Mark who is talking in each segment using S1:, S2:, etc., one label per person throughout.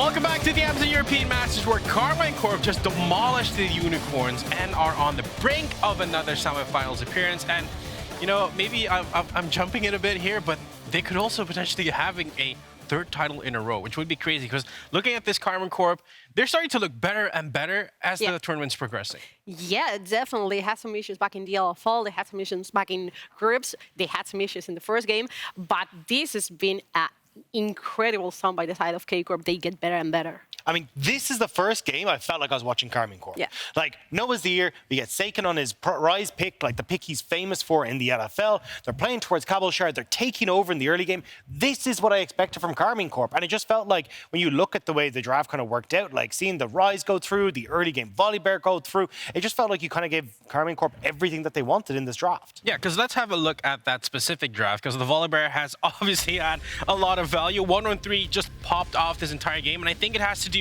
S1: Welcome back to the Amazon European Masters, where Karmine Corp just demolished the Unicorns and are on the brink of another semifinals appearance. And, you know, maybe I'm jumping in a bit here, but they could also potentially having a third title in a row, which would be crazy, because looking at this Karmine Corp, they're starting to look better and better as the tournament's progressing.
S2: Yeah, definitely. They had some issues back in the LFL. They had some issues back in groups. They had some issues in the first game. But this has been an incredible song by the side of K-Corp. They get better and better.
S3: I mean, this is the first game I felt like I was watching Karmine Corp.
S2: Yeah.
S3: Like, Noah's the year, we get SAKEN on his Rise pick, like the pick he's famous for in the LFL. They're playing towards Cabochard. They're taking over in the early game. This is what I expected from Karmine Corp. And it just felt like when you look at the way the draft kind of worked out, like seeing the Rise go through, the early game Volibear go through, it just felt like you kind of gave Karmine Corp everything that they wanted in this draft.
S1: Yeah, because let's have a look at that specific draft, because the Volibear has obviously had a lot of value. 1-1-3 just popped off this entire game, and I think it has to do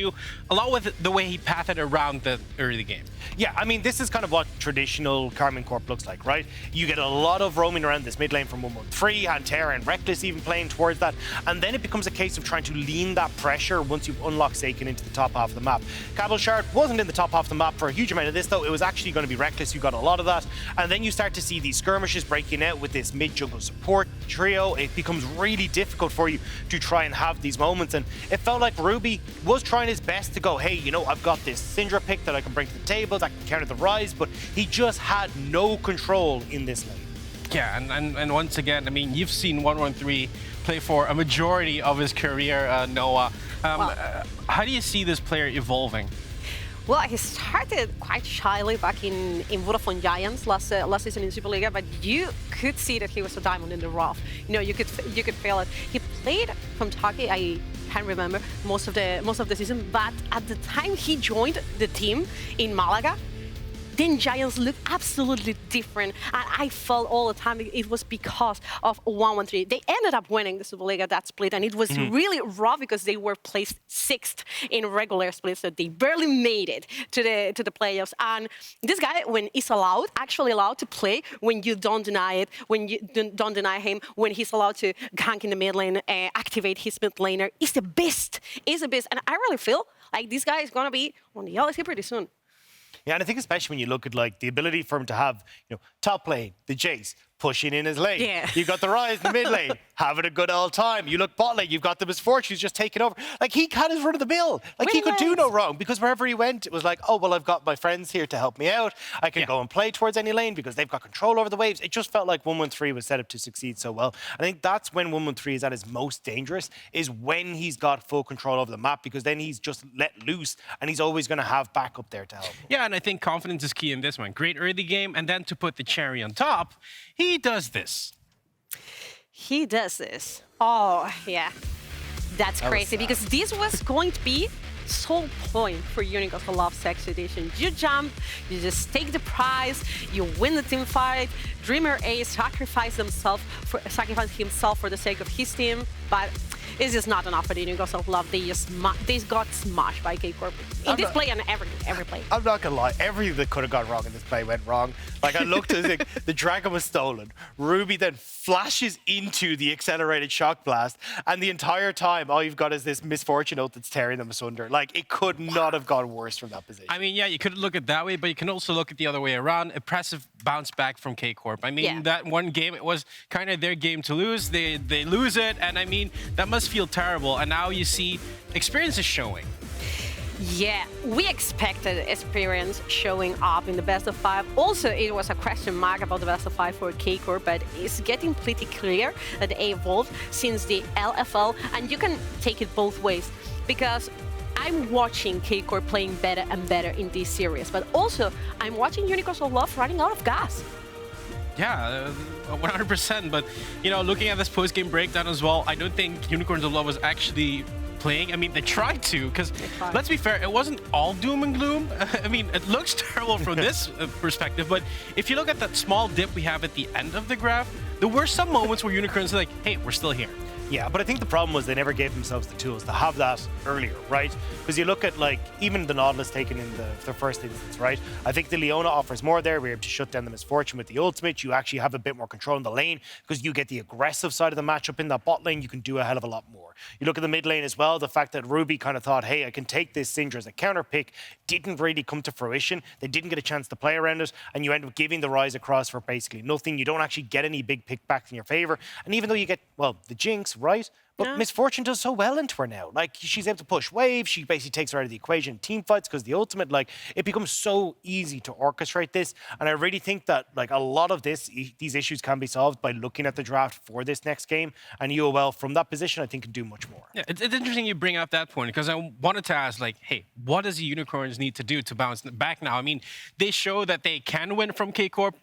S1: a lot with the way he pathed around the early game.
S3: Yeah, I mean, this is kind of what traditional Karmine Corp looks like, right? You get a lot of roaming around this mid lane from 1-1-3, Hantera and Rekkles even playing towards that, and then it becomes a case of trying to lean that pressure once you've unlocked SAKEN into the top half of the map. Cabochard wasn't in the top half of the map for a huge amount of this, though. It was actually going to be Rekkles who got a lot of that, and then you start to see these skirmishes breaking out with this mid-jungle support trio. It becomes really difficult for you to try and have these moments, and it felt like Ruby was trying his best to go, hey, you know, I've got this Syndra pick that I can bring to the table that can counter the Rise, but he just had no control in this lane.
S1: Yeah, and once again, I mean, you've seen 1-1-3 play for a majority of his career, Noah. How do you see this player evolving?
S2: Well, he started quite shyly back in Vodafone Giants last season in Superliga, but you could see that he was a diamond in the rough. You know, you could feel it. He played from Turkey. I can't remember most of the season, but at the time he joined the team in Malaga, then Giants looked absolutely different, and I felt all the time it was because of 1-1-3. They ended up winning the Superliga that split, and it was really rough because they were placed 6th in regular split, so they barely made it to the playoffs. And this guy, when he's actually allowed to play, when you don't deny it, when you don't deny him, when he's allowed to gank in the mid lane, activate his mid laner, he's the best. He's the best, and I really feel like this guy is gonna be on the LSE pretty soon.
S3: Yeah, and I think especially when you look at like the ability for him to have, you know, top lane, the Jace, pushing in his lane.
S2: Yeah.
S3: You've got the Rise in the mid lane, having a good old time. You look bot lane, you've got the Misfortune who's just taking over. Like, he had his run of the mill. Like, he could do no wrong, because wherever he went, it was like, oh, well, I've got my friends here to help me out. I can go and play towards any lane because they've got control over the waves. It just felt like 1-1-3 was set up to succeed so well. I think that's when 1-1-3 is at his most dangerous, is when he's got full control over the map, because then he's just let loose and he's always going to have backup there to help him.
S1: Yeah, and I think confidence is key in this one. Great early game, and then to put the cherry on top, he does this.
S2: He does this. Oh, yeah. That's crazy, because this was going to be sole point for Unicorns for Love Sex Edition. You jump, you just take the prize, you win the team fight. Dreamer A sacrificed himself for the sake of his team, but it's just not enough for the Unicorns of Love. They got smashed by K-Corp in this play and every play.
S3: I'm not gonna lie, everything that could have gone wrong in this play went wrong. Like, I looked at it, the dragon was stolen. Ruby then flashes into the accelerated shock blast, and the entire time all you've got is this Misfortune ult that's tearing them asunder. Like, it could not have gone worse from that position.
S1: I mean, yeah, you could look at that way, but you can also look at the other way around. Impressive bounce back from K-Corp. I mean, that one game, it was kind of their game to lose. They lose it, and I mean, that must feel terrible. And now you see experience is showing.
S2: Yeah, we expected experience showing up in the best of 5. Also, it was a question mark about the best of 5 for K-Corp, but it's getting pretty clear that they evolved since the LFL, and you can take it both ways, because I'm watching K-Corp playing better and better in this series, but also I'm watching Unicorns of Love running out of gas.
S1: Yeah, 100%. But, you know, looking at this post-game breakdown as well, I don't think Unicorns of Love was actually playing. I mean, they tried to, because let's be fair, it wasn't all doom and gloom. I mean, it looks terrible from this perspective, but if you look at that small dip we have at the end of the graph, there were some moments where Unicorns are like, hey, we're still here.
S3: Yeah, but I think the problem was they never gave themselves the tools to have that earlier, right? Because you look at, like, even the Nautilus taken in their first instance, right? I think the Leona offers more there. We're able to shut down the Misfortune with the ultimate. You actually have a bit more control in the lane because you get the aggressive side of the matchup in that bot lane. You can do a hell of a lot more. You look at the mid lane as well. The fact that Ruby kind of thought, hey, I can take this Syndra as a counter pick didn't really come to fruition. They didn't get a chance to play around it, and you end up giving the Rise across for basically nothing. You don't actually get any big pickbacks in your favor. And even though you get, well, the Jinx, right? But Misfortune does so well into her now. Like, she's able to push waves. She basically takes her out of the equation in team fights because the ultimate, like, it becomes so easy to orchestrate this. And I really think that, like, a lot of these issues can be solved by looking at the draft for this next game. And UOL, from that position, I think can do much more.
S1: Yeah, it's interesting you bring up that point because I wanted to ask, like, hey, what does the Unicorns need to do to bounce back now? I mean, they show that they can win from Corp.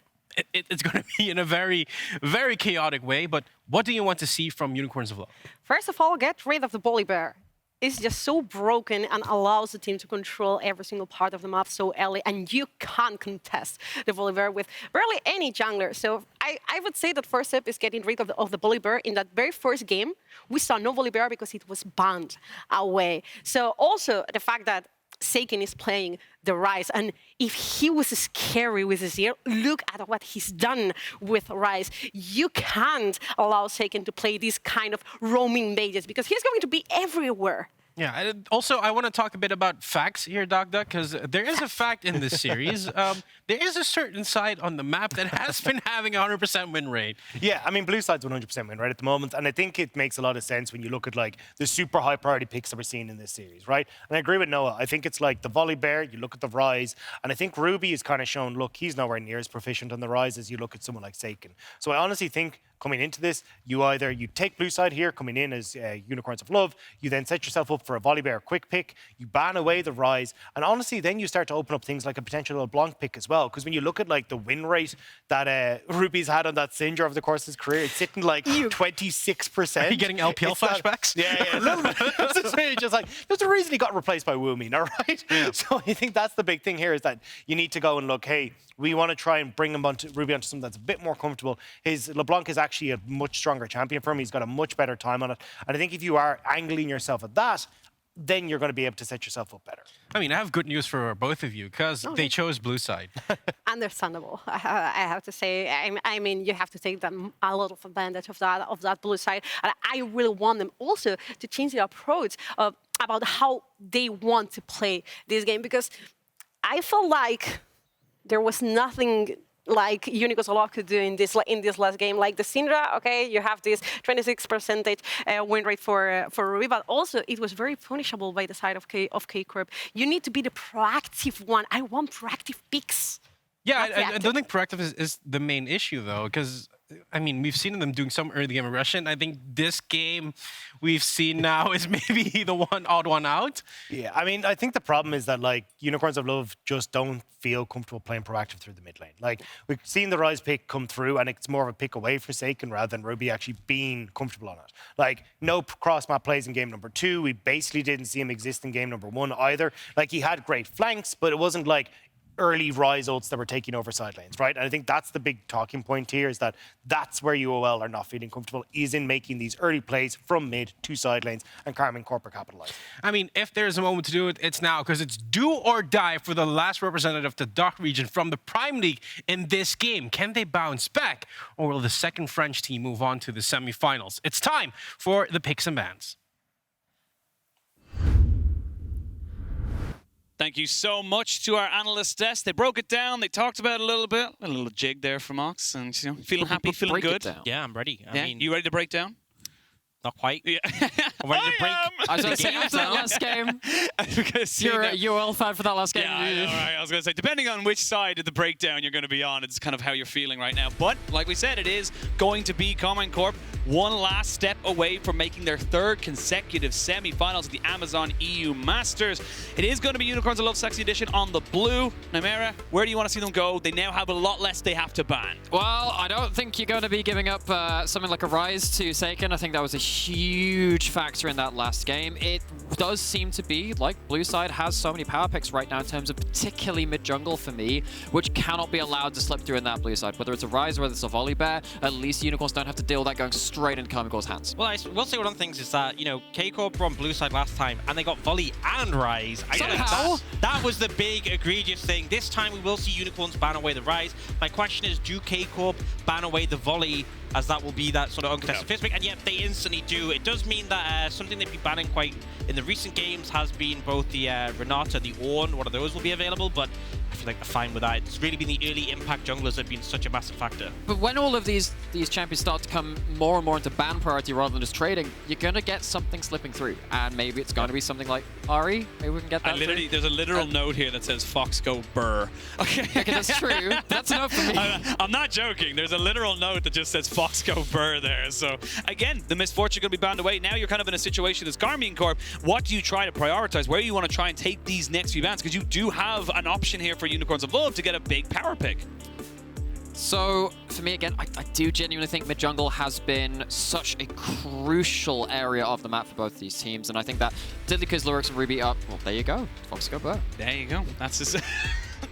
S1: It's going to be in a very, very chaotic way. But what do you want to see from Unicorns of Love?
S2: First of all, get rid of the Volibear. It's just so broken and allows the team to control every single part of the map so early, and you can't contest the Volibear with barely any jungler. So I would say that first step is getting rid of the Volibear. In that very first game, we saw no Volibear because it was banned away. So also the fact that SAKEN is playing the Rise, and if he was scary with Ezreal, look at what he's done with Rise. You can't allow SAKEN to play these kind of roaming mages because he's going to be everywhere.
S1: Yeah, and also I want to talk a bit about facts here, Doc, because there is a fact in this series. There is a certain side on the map that has been having a 100% win rate.
S3: Yeah, I mean, blue side's 100% win rate at the moment, and I think it makes a lot of sense when you look at, like, the super high priority picks that we're seeing in this series, right? And I agree with Noah. I think it's like the Volibear, you look at the Rise, and I think Ruby is kind of shown, look, he's nowhere near as proficient on the Rise as you look at someone like SAKEN. So I honestly think coming into this, you take blue side here, coming in as Unicorns of Love, you then set yourself up for a Volibear quick pick, you ban away the Rise, and honestly, then you start to open up things like a potential LeBlanc pick as well, because when you look at, like, the win rate that Ruby's had on that Syndra over the course of his career, it's sitting like 26%.
S1: Are you getting LPL flashbacks?
S3: Yeah, a little bit. It's just really just like, there's a reason he got replaced by Woomin, all right? Yeah. So I think that's the big thing here, is that you need to go and look, hey, we want to try and bring him Ruby onto something that's a bit more comfortable. His LeBlanc is actually a much stronger champion for him. He's got a much better time on it. And I think if you are angling yourself at that, then you're going to be able to set yourself up better.
S1: I mean, I have good news for both of you because they chose blue side.
S2: Understandable, I have to say. I mean, you have to take them a lot of advantage of that blue side. And I really want them also to change their approach about how they want to play this game, because I felt like there was nothing like Unicorns of Love could do in this last game. Like the Syndra, okay, you have this 26% win rate for Ruby, but also it was very punishable by the side of Corp. You need to be the proactive one. I want proactive picks.
S1: Yeah, I don't think proactive is the main issue, though, because, I mean, we've seen them doing some early game aggression. I think this game we've seen now is maybe the odd one out.
S3: Yeah, I mean, I think the problem is that, like, Unicorns of Love just don't feel comfortable playing proactive through the mid lane. Like, we've seen the Rise pick come through, and it's more of a pick away for SAKEN rather than Ruby actually being comfortable on it. Like, no cross-map plays in game number 2. We basically didn't see him exist in game number 1 either. Like, he had great flanks, but it wasn't like early Rise ults that were taking over side lanes, right? And I think that's the big talking point here, is that that's where UOL are not feeling comfortable, is in making these early plays from mid to side lanes, and Karmine Corp are capitalizing.
S1: I mean, if there's a moment to do it, it's now, because it's do or die for the last representative of the DACH region from the Prime League in this game. Can they bounce back, or will the second French team move on to the semifinals? It's time for the picks and bans.
S4: Thank you so much to our analyst desk. They broke it down. They talked about it a little bit. A little jig there from Ox, and feeling happy, feeling good.
S5: Yeah, I'm ready. I mean,
S4: you ready to break down?
S5: Not quite.
S4: Yeah.
S5: I'm ready to break.
S6: I was going to say, after that last game, you're a UOL fan for that last game.
S4: Yeah, I know, right? I was going to say, depending on which side of the breakdown you're going to be on, it's kind of how you're feeling right now. But, like we said, it is going to be Karmine Corp one last step away from making their 3rd consecutive semi-finals of the Amazon EU Masters. It is going to be Unicorns of Love Sexy Edition on the blue. Nymeria, where do you want to see them go? They now have a lot less they have to ban.
S6: Well, I don't think you're going to be giving up something like a Rise to SAKEN. I think that was a huge factor in that last game. It does seem to be like blue side has so many power picks right now in terms of particularly mid-jungle for me, which cannot be allowed to slip through in that blue side. Whether it's a Ryze or whether it's a Volibear, at least Unicorns don't have to deal with that going straight into Karmine Corp's hands.
S5: Well, I will say one of the things is that, you know, K-Corp were on blue side last time, and they got Volley and Ryze.
S6: Somehow.
S5: That was the big egregious thing. This time we will see Unicorns ban away the Ryze. My question is, do K-Corp ban away the Volley, as that will be that sort of uncontested first pick? And yet they instantly do. It does mean that something they've been banning quite in the recent games has been both the Renata, the Ornn, one of those will be available, but I feel like they're fine with that. It's really been the early impact junglers that have been such a massissive factor.
S6: But when all of these champions start to come more and more into ban priority rather than just trading, you're going to get something slipping through. And maybe it's going to be something like Ahri. Maybe we can get that through.
S4: There's a literal note here that says Fox go burr. Okay,
S6: that's true. That's enough for me.
S4: I'm not joking. There's a literal note that just says Fox go burr there. So again, the misfortune going to be bound away. Now you're kind of in a situation as Karmine Corp. What do you try to prioritize? Where do you want to try and take these next few bans? Because you do have an option here for Unicorns Evolve to get a big power pick.
S6: So, for me, again, I do genuinely think mid-jungle has been such a crucial area of the map for both these teams, and I think that Diddlycuz, Lurox, and Ruby up, well, there you go. Fox go burr.
S4: There you go. That's just...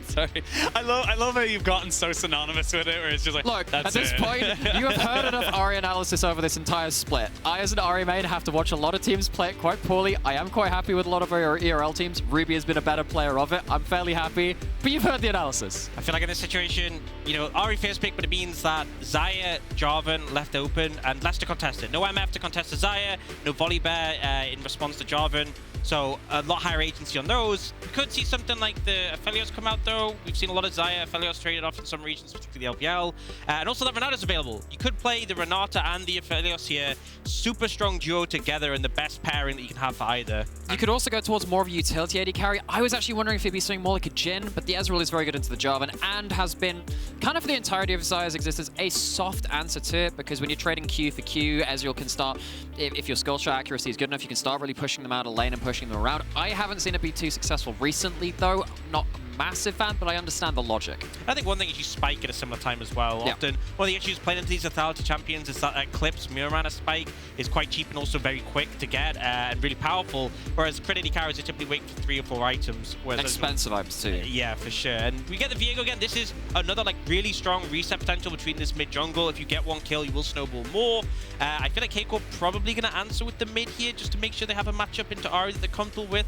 S4: Sorry. I love how you've gotten so synonymous with it, where it's just like,
S6: look,
S4: that's
S6: at this point, you have heard enough Ahri analysis over this entire split. I, as an Ahri main, have to watch a lot of teams play it quite poorly. I am quite happy with a lot of our ERL teams. Ruby has been a better player of it. I'm fairly happy, but you've heard the analysis.
S5: I feel like in this situation, you know, Ahri first pick, but it means that Xayah, Jarvan left open, and less to contest it. No MF to contest the Xayah, no Volibear in response to Jarvan. So a lot higher agency on those. We could see something like the Aphelios come out though. We've seen a lot of Xayah Aphelios traded off in some regions, particularly the LPL. And also that Renata's available. You could play the Renata and the Aphelios here. Super strong duo together and the best pairing that you can have for either.
S6: You could also go towards more of a utility AD carry. I was actually wondering if it'd be something more like a Jhin, but the Ezreal is very good into the Jarvan and has been, kind of for the entirety of Xayah's existence, a soft answer to it, because when you're trading Q for Q, Ezreal can start, if your skull shot accuracy is good enough, you can start really pushing them out of lane and pushing them around. I haven't seen it be too successful recently, though. Not a massive fan, but I understand the logic.
S5: I think one thing is you spike at a similar time as well.
S6: Yeah.
S5: Often, one of the issues playing into these lethality champions is that Eclipse Mirror spike is quite cheap and also very quick to get and really powerful, whereas Pretty carries are typically waiting for 3 or 4 items.
S6: Expensive items too.
S5: Yeah, for sure. And we get the Viego again. This is another like really strong reset potential between this mid jungle. If you get one kill, you will snowball more. I feel like K-Corp probably going to answer with the mid here just to make sure they have a matchup into Ahri that they're comfortable with.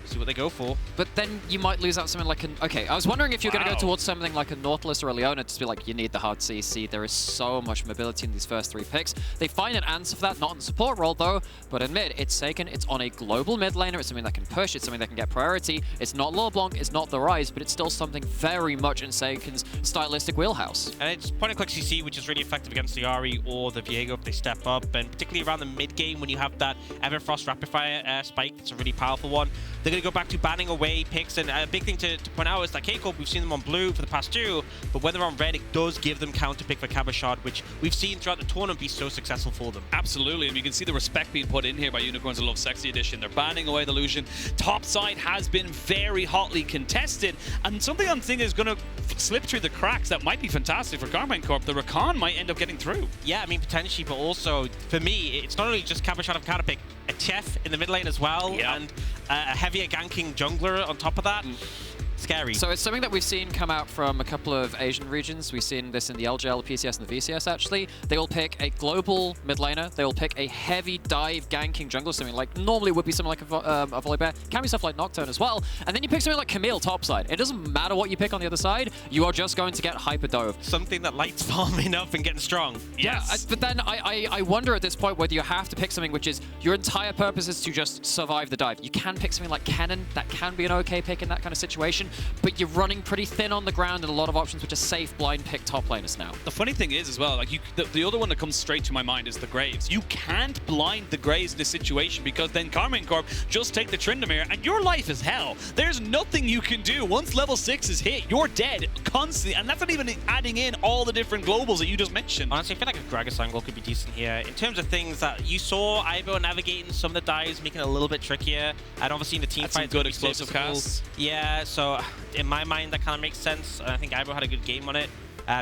S5: See what they go for.
S6: But then you might lose out something like an... Okay, I was wondering if you're going to go towards something like a Nautilus or a Leona to be like, you need the hard CC. There is so much mobility in these first 3 picks. They find an answer for that, not in the support role though, but in mid, it's SAKEN. It's on a global mid laner. It's something that can push. It's something that can get priority. It's not LeBlanc, it's not the Ryze, but it's still something very much in SAKEN's stylistic wheelhouse.
S5: And it's point-and-click CC, which is really effective against the Ahri or the Viego if they step up, and particularly around the mid-game when you have that Everfrost Rapid Fire spike. It's a really powerful one. They're going to go back to banning away picks, and a big thing to point out is that K-Corp, we've seen them on blue for the past 2, but when they're on red, it does give them counter pick for Cabochard, which we've seen throughout the tournament be so successful for them.
S4: Absolutely, and you can see the respect being put in here by Unicorns Love Sexy Edition. They're banning away the Lucian. Top side has been very hotly contested, and something I'm thinking is going to slip through the cracks that might be fantastic for Karmine Corp. The Rakan might end up getting through.
S5: Yeah, I mean, potentially, but also, for me, it's not only just Cabochard of counter pick, a Chef in the mid lane as well, and a heavier ganking jungler on top of that. Scary.
S6: So it's something that we've seen come out from a couple of Asian regions. We've seen this in the LGL, the PCS, and the VCS, actually. They will pick a global mid laner. They will pick a heavy dive ganking jungler, something like, normally would be something like a Volibear. Can be stuff like Nocturne as well. And then you pick something like Camille topside. It doesn't matter what you pick on the other side. You are just going to get hyper dove.
S5: Something that lights farming up and getting strong.
S4: Yes.
S6: Yeah, but then I wonder at this point whether you have to pick something which is your entire purpose is to just survive the dive. You can pick something like Cannon. That can be an okay pick in that kind of situation. But you're running pretty thin on the ground and a lot of options which are safe blind pick top laners now.
S4: The funny thing is as well, like the other one that comes straight to my mind is the Graves. You can't blind the Graves in this situation because then Karmine Corp just take the Tryndamere and your life is hell. There's nothing you can do. Once level 6 is hit, you're dead constantly, and that's not even adding in all the different globals that you just mentioned.
S5: Honestly, I feel like a Gragas angle could be decent here. In terms of things that you saw, Ivo navigating some of the dives, making it a little bit trickier, and obviously in the team fight,
S4: good explosive casts.
S5: Yeah, so in my mind, that kind of makes sense. I think Ivo had a good game on it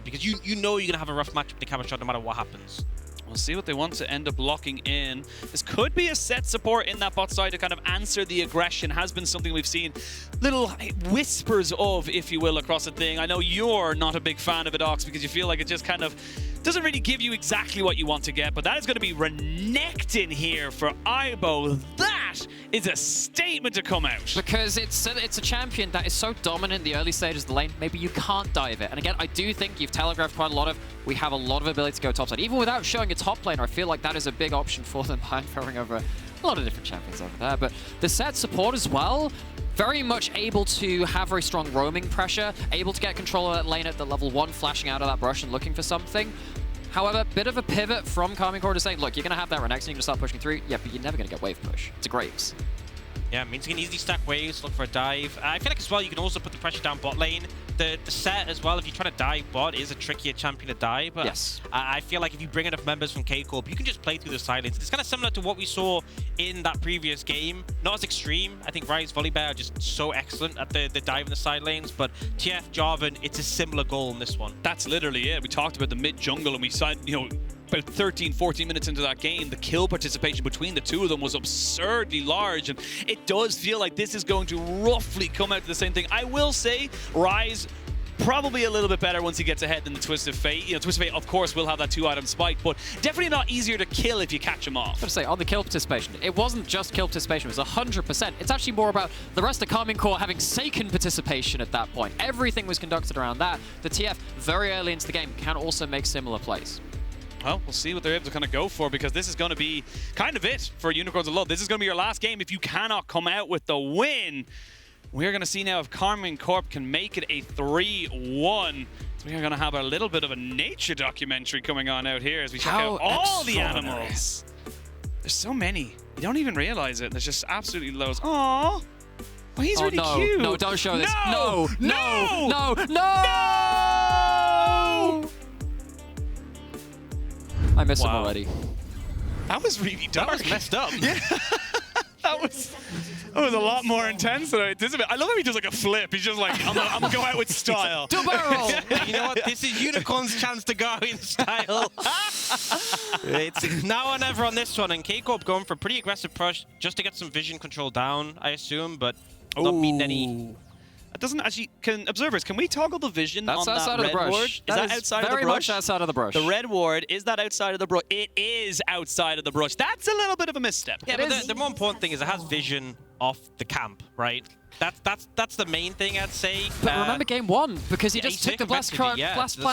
S5: because you know you're going to have a rough match with the Cabochard no matter what happens.
S4: We'll see what they want to end up locking in. This could be a Sett support in that bot side to kind of answer the aggression. Has been something we've seen little whispers of, if you will, across the thing. I know you're not a big fan of it, Ox, because you feel like it just kind of doesn't really give you exactly what you want to get, but that is going to be Renekton here for Aibo. That is a statement to come out.
S6: Because it's a champion that is so dominant in the early stages of the lane, maybe you can't dive it. And again, I do think you've telegraphed quite a lot of, we have a lot of ability to go topside. Even without showing a top laner, I feel like that is a big option for them, throwing over a lot of different champions over there. But the Sett support as well, very much able to have very strong roaming pressure, able to get control of that lane at the level 1, flashing out of that brush and looking for something. However, bit of a pivot from Karmine to saying, look, you're going to have that Renekton, you're going to start pushing through. Yeah, but you're never going to get wave push. It's a Graves.
S5: Yeah, it means you can easily stack waves, look for a dive. I feel like as well, you can also put the pressure down bot lane. The Sett as well, if you're trying to dive bot, is a trickier champion to dive. But
S6: yes.
S5: I feel like if you bring enough members from Corp, you can just play through the silence. It's kind of similar to what we saw in that previous game. Not as extreme. I think Ryze Volibear are just so excellent at the dive in the side lanes. But TF, Jarvan, it's a similar goal in this one.
S4: That's literally it. We talked about the mid jungle and we saw, you know, about 13, 14 minutes into that game, the kill participation between the two of them was absurdly large, and it does feel like this is going to roughly come out to the same thing. I will say, Ryze probably a little bit better once he gets ahead than the Twisted Fate. You know, Twisted Fate, of course, will have that 2-item spike, but definitely not easier to kill if you catch him off.
S6: I was going to say, on the kill participation, it wasn't just kill participation, it was 100%. It's actually more about the rest of Karmine Corp having SAKEN participation at that point. Everything was conducted around that. The TF, very early into the game, can also make similar plays.
S4: Well, we'll see what they're able to kind of go for, because this is going to be kind of it for Unicorns of Love. This is going to be your last game if you cannot come out with the win. We're going to see now if Karmine Corp can make it a 3-1. So we are going to have a little bit of a nature documentary coming on out here as we check out all the animals. There's so many. You don't even realize it. There's just absolutely loads. Aww. Oh, he's really cute.
S6: No, don't show this.
S4: No!
S6: No! No! No!
S4: No!
S6: I miss him already.
S4: That was really dark.
S5: That was messed up.
S4: Yeah. That was a lot more intense than I anticipated. I love how he does like a flip. He's just like, I'm gonna go out with style.
S6: Double barrel!
S5: You know what? This is Unicorn's chance to go in style. It's now or never on this one, and Corp going for a pretty aggressive push just to get some vision control down, I assume, but not meeting any.
S4: It doesn't actually. Can we toggle the vision
S6: That's
S4: on
S6: outside
S4: that
S6: of the
S4: red
S6: brush.
S4: ward? Is that outside of the brush?
S6: Very much outside of the brush.
S4: The red ward, is that outside of the brush? It is outside of the brush. That's a little bit of a misstep.
S5: Yeah, but the more important thing is it has vision off the camp, right? That's the main thing, I'd say.
S6: But remember game 1, because he just took the blast plan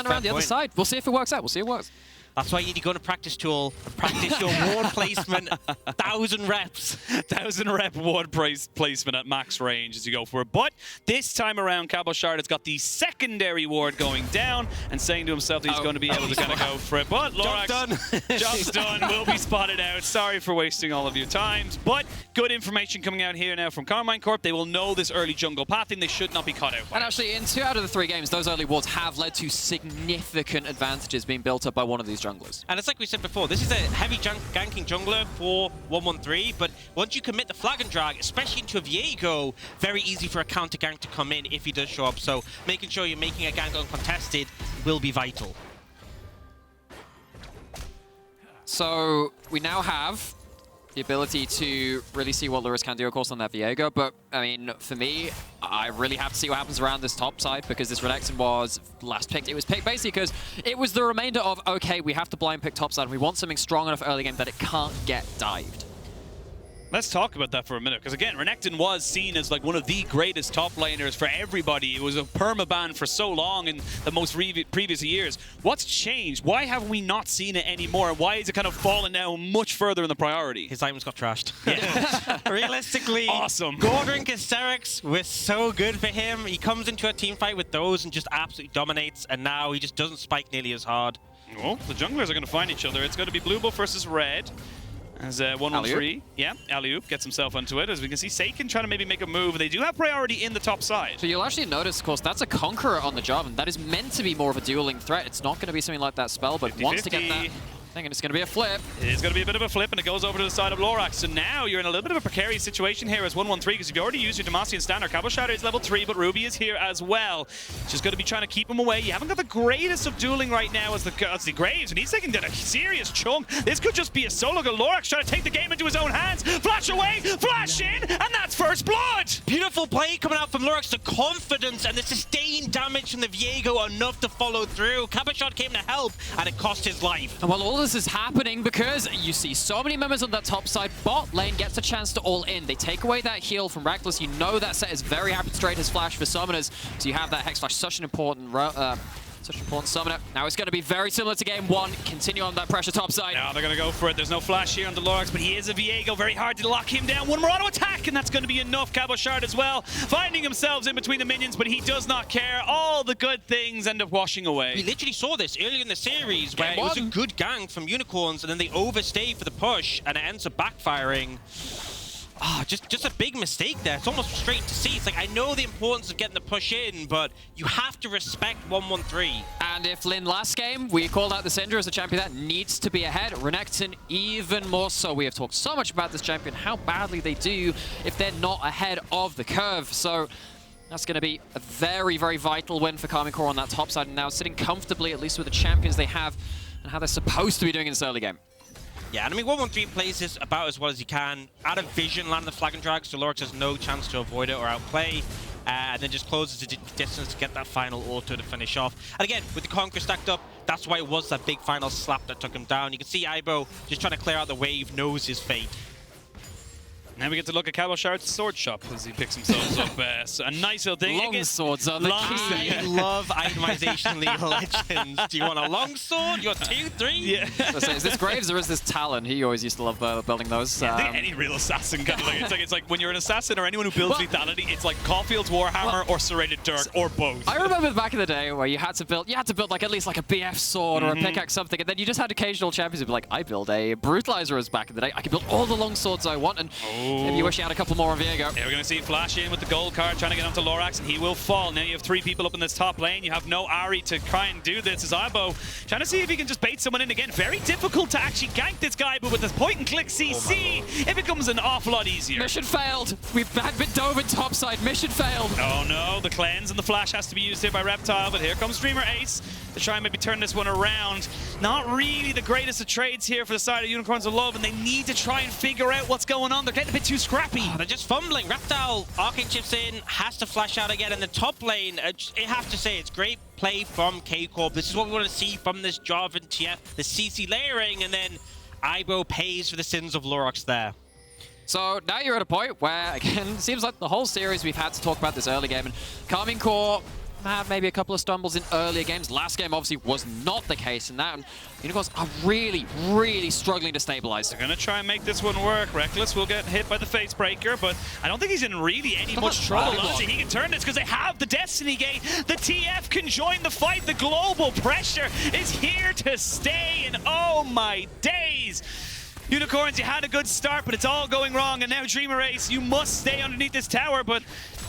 S6: around the other side. We'll see if it works out. We'll see if it works.
S5: That's why you need to go to practice tool and practice your ward placement. 1,000 reps.
S4: 1,000 rep ward placement at max range as you go for it. But this time around, Cabochard has got the secondary ward going down and saying to himself that he's going to be able to kind of go for it. But Lurox, job's done, will be spotted out. Sorry for wasting all of your times. But good information coming out here now from Karmine Corp. They will know this early jungle pathing. They should not be caught out by
S6: And actually, in 2 out of the 3 games, those early wards have led to significant advantages being built up by one of these junglers.
S5: And it's like we said before, this is a heavy ganking jungler for 113, but once you commit the flag and drag, especially into a Viego, very easy for a counter gank to come in if he does show up. So making sure you're making a gank uncontested will be vital.
S6: So we now have the ability to really see what Lurox can do, of course, on that Viego. But, I mean, for me, I really have to see what happens around this top side, because this Renekton was last picked. It was picked basically because it was the remainder of, okay, we have to blind pick top side, and we want something strong enough early game that it can't get dived.
S4: Let's talk about that for a minute, because again, Renekton was seen as like one of the greatest top laners for everybody. It was a permaban for so long in the most previous years. What's changed? Why have we not seen it anymore? Why is it kind of fallen now much further in the priority?
S5: His items got trashed. Yeah. Realistically,
S4: awesome.
S5: Gordon Hysterics was so good for him. He comes into a team fight with those and just absolutely dominates, and now he just doesn't spike nearly as hard.
S4: Well, the junglers are going to find each other. It's going to be blue buff versus red. As 1-1-3, yeah, alley-oop gets himself onto it. As we can see, SAKEN trying to maybe make a move. They do have priority in the top side.
S6: So you'll actually notice, of course, that's a Conqueror on the Jarvan. That is meant to be more of a dueling threat. It's not going to be something like that spell, but
S4: 50-50.
S6: wants to get that. Thinking it's going to be a flip.
S4: It is going to be a bit of a flip, and it goes over to the side of Lurox. So now you're in a little bit of a precarious situation here as 1-1-3, because you've already used your Demacian standard. Cabochard is level 3, but Ruby is here as well. She's going to be trying to keep him away. You haven't got the greatest of dueling right now as the Graves, and he's taking down a serious chunk. This could just be a solo goal. Lurox trying to take the game into his own hands. Flash away, flash in, and that's first blood!
S5: Beautiful play coming out from Lurox. The confidence and the sustained damage from the Viego enough to follow through. Cabochard came to help, and it cost his life.
S6: And while all this is happening, because you see so many members on that top side, bot lane gets a chance to all in. They take away that heal from Rekkles. You know that Sett is very happy to trade his flash for summoners. So you have that Hex Flash, such an important summoner. Now it's going to be very similar to game 1. Continue on that pressure top side.
S4: Now they're going to go for it. There's no flash here on the Lurox, but he is a Viego. Very hard to lock him down. One more auto attack, and that's going to be enough. Cabochard as well, finding himself in between the minions, but he does not care. All the good things end up washing away.
S5: We literally saw this earlier in the series where it was a good gang from Unicorns, and then they overstay for the push, and it ends up backfiring. Oh, just a big mistake there. It's almost frustrating to see. It's like, I know the importance of getting the push in, but you have to respect 1-1-3.
S6: And if Lin last game, we called out the Syndra as a champion that needs to be ahead, Renekton even more so. We have talked so much about this champion, how badly they do if they're not ahead of the curve. So that's going to be a very, very vital win for Karmine on that top side, and now sitting comfortably, at least with the champions they have, and how they're supposed to be doing in this early game.
S5: Yeah, and I mean, 1-1-3 plays this about as well as he can. Out of vision, land the flag and drag, so Lurox has no chance to avoid it or outplay. And then just closes the distance to get that final auto to finish off. And again, with the Conquer stacked up, that's why it was that big final slap that took him down. You can see Aibo just trying to clear out the wave, knows his fate.
S4: Now we get to look at Cabochard's sword shop as he picks himself up. So a nice little thing.
S6: Long swords on the key.
S5: I love itemization League of Legends. Do you want a long sword? You want 2, 3?
S4: Yeah.
S6: So is this Graves or is this Talon? He always used to love building those.
S4: Yeah, I think any real assassin kind of like, it's like when you're an assassin or anyone who builds lethality, it's like Caulfield's Warhammer or Serrated Dirk or both.
S6: I remember back in the day where you had to build like at least like a BF sword or a pickaxe something, and then you just had occasional champions who'd be like, I build a Brutalizer as back in the day. I can build all the long swords I want, and maybe you wish you had a couple more on Viego.
S4: Yeah, we're going to see Flash in with the gold card, trying to get onto Lurox, and he will fall. Now you have 3 people up in this top lane. You have no Ahri to try and do this. As Aibo trying to see if he can just bait someone in again. Very difficult to actually gank this guy, but with this point-and-click CC, it becomes an awful lot easier.
S6: Mission failed. We've had been dove in topside. Mission failed.
S4: Oh no, the cleanse and the flash has to be used here by Reptile, but here comes Dreamer Ace to try and maybe turn this one around. Not really the greatest of trades here for the side of Unicorns of Love, and they need to try and figure out what's going on. They're getting a bit too scrappy.
S5: They're just fumbling. Reptile, Arcane chips in, has to flash out again in the top lane. I have to say, it's great play from Corp. This is what we want to see from this Jarvan TF, the CC layering, and then Aibo pays for the sins of Lurox there.
S6: So now you're at a point where, again, it seems like the whole series we've had to talk about this early game, and Karmine Corp had maybe a couple of stumbles in earlier games. Last game obviously was not the case in that, and Unicorns are really, really struggling to stabilize.
S4: They're going to try and make this one work. Rekkles will get hit by the face breaker, but I don't think he's in really any much trouble. Honestly, he can turn this because they have the Destiny Gate. The TF can join the fight. The global pressure is here to stay, and oh my days. Unicorns, you had a good start, but it's all going wrong, and now Dreamer Ace, you must stay underneath this tower, but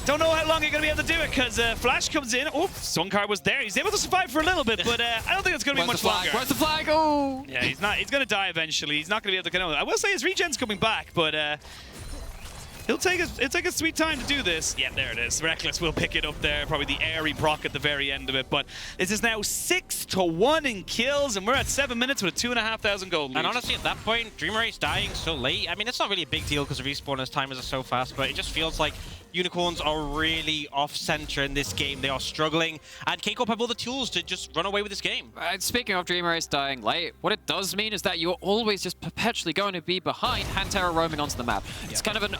S4: don't know how long you're going to be able to do it, because Flash comes in. Oh, Sunkar was there. He's able to survive for a little bit, but I don't think it's going to be much longer.
S6: Where's the flag? Oh!
S4: Yeah, he's not. He's going to die eventually. He's not going to be able to get out. I will say his regen's coming back, but it'll take a sweet time to do this. Yeah, there it is. Rekkles will pick it up there. Probably the airy proc at the very end of it. But this is now 6-1 in kills, and we're at 7 minutes with a 2,500 gold lead.
S5: And honestly, at that point, Dreamer Ace dying so late, I mean, it's not really a big deal because the respawn timers are so fast, but it just feels like Unicorns are really off-center in this game. They are struggling, and Corp have all the tools to just run away with this game.
S6: Speaking of Dreamer Ace dying late, what it does mean is that you're always just perpetually going to be behind Hantera roaming onto the map. Yeah. It's kind of an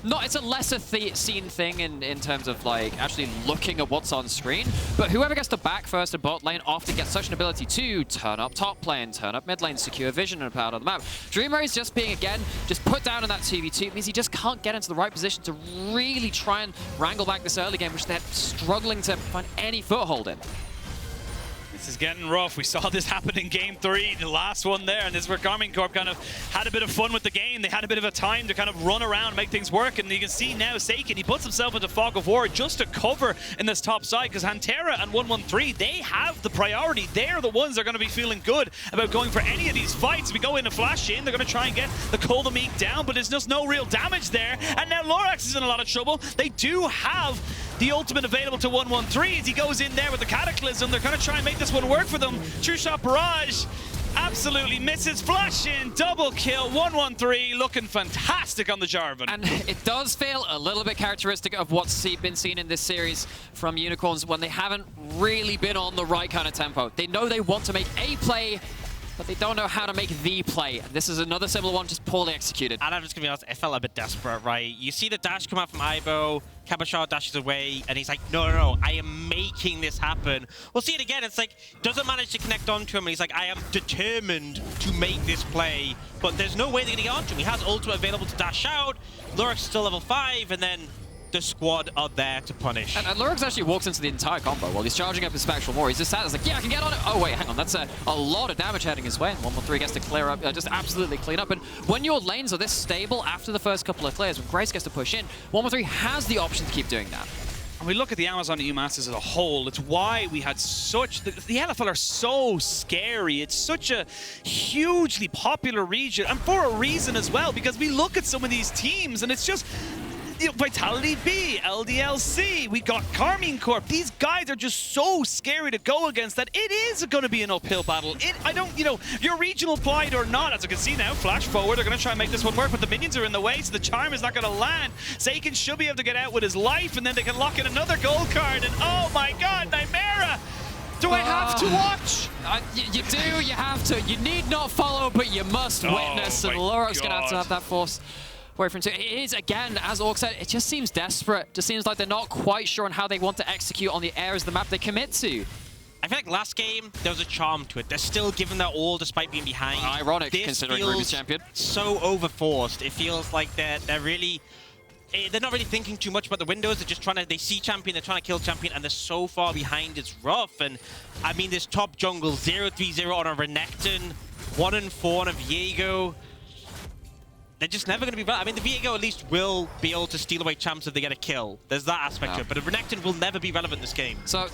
S6: it's a lesser seen thing in terms of like actually looking at what's on screen, but whoever gets to back first in bot lane often gets such an ability to turn up top lane, turn up mid lane, secure vision and power on the map. Dreamer Ace just being, again, just put down in that 2v2 means he just can't get into the right position to really try and wrangle back this early game, which they're struggling to find any foothold in.
S4: This is getting rough. We saw this happen in game 3, the last one there, and this is where Karmine Corp kind of had a bit of fun with the game. They had a bit of a time to kind of run around, make things work, and you can see now SAKEN, he puts himself into fog of war just to cover in this top side, because Hantera and 113, they have the priority. They're the ones that are going to be feeling good about going for any of these fights. If we go in and flash in, they're going to try and get the Cold-a-Meek down, but there's just no real damage there, and now Lurox is in a lot of trouble. They do have the ultimate available to 113 as he goes in there with the Cataclysm. They're going to try and make this one work for them. True shot barrage absolutely misses. Flash in, double kill. 113 looking fantastic on the Jarvan.
S6: And it does feel a little bit characteristic of what's been seen in this series from Unicorns when they haven't really been on the right kind of tempo. They know they want to make a play, but they don't know how to make the play. This is another similar one, just poorly executed.
S5: And I'm just going to be honest, it felt a bit desperate, right? You see the dash come out from Ivo, Cabochard dashes away, and he's like, no, I am making this happen. We'll see it again. It's like, doesn't manage to connect onto him, and he's like, I am determined to make this play, but there's no way they're going to get onto him. He has ultimate available to dash out, Lurox is still level 5, and then the squad are there to punish.
S6: And Lurox actually walks into the entire combo while he's charging up his Spectral War. He's just sat there, like, yeah, I can get on it. Oh, wait, hang on. That's a lot of damage heading his way. And 113 gets to clear up, just absolutely clean up. And when your lanes are this stable after the first couple of clears, when Grace gets to push in, 113 has the option to keep doing that.
S4: And we look at the Amazon EU Masters as a whole, it's why we had such... The LFL are so scary. It's such a hugely popular region, and for a reason as well, because we look at some of these teams and it's just... You know, Vitality B, LDLC, we got Karmine Corp. These guys are just so scary to go against that it is going to be an uphill battle. You're regional plied or not, as you can see now, flash forward, they're going to try and make this one work, but the minions are in the way, so the charm is not going to land. SAKEN should be able to get out with his life, and then they can lock in another gold card, and oh my god, Nightmara! Do I have to watch?
S6: You do, you have to. You need not follow, but you must witness, and Lurox going to have that force. It is, again, as Orc said, it just seems desperate. Just seems like they're not quite sure on how they want to execute on the areas of the map they commit to.
S5: I feel like last game, there was a charm to it. They're still giving their all despite being behind.
S6: Ironic, considering Ruby's champion.
S5: So overforced. It feels like they're really... They're not really thinking too much about the windows. They're just trying to... They see champion, they're trying to kill champion, and they're so far behind, it's rough. And, I mean, this top jungle, 0-3-0 on a Renekton, 1-4 on a Viego. They're just never going to be... I mean, the Viego at least will be able to steal away champs if they get a kill. There's that aspect to it. But a Renekton will never be relevant in this game.
S6: So,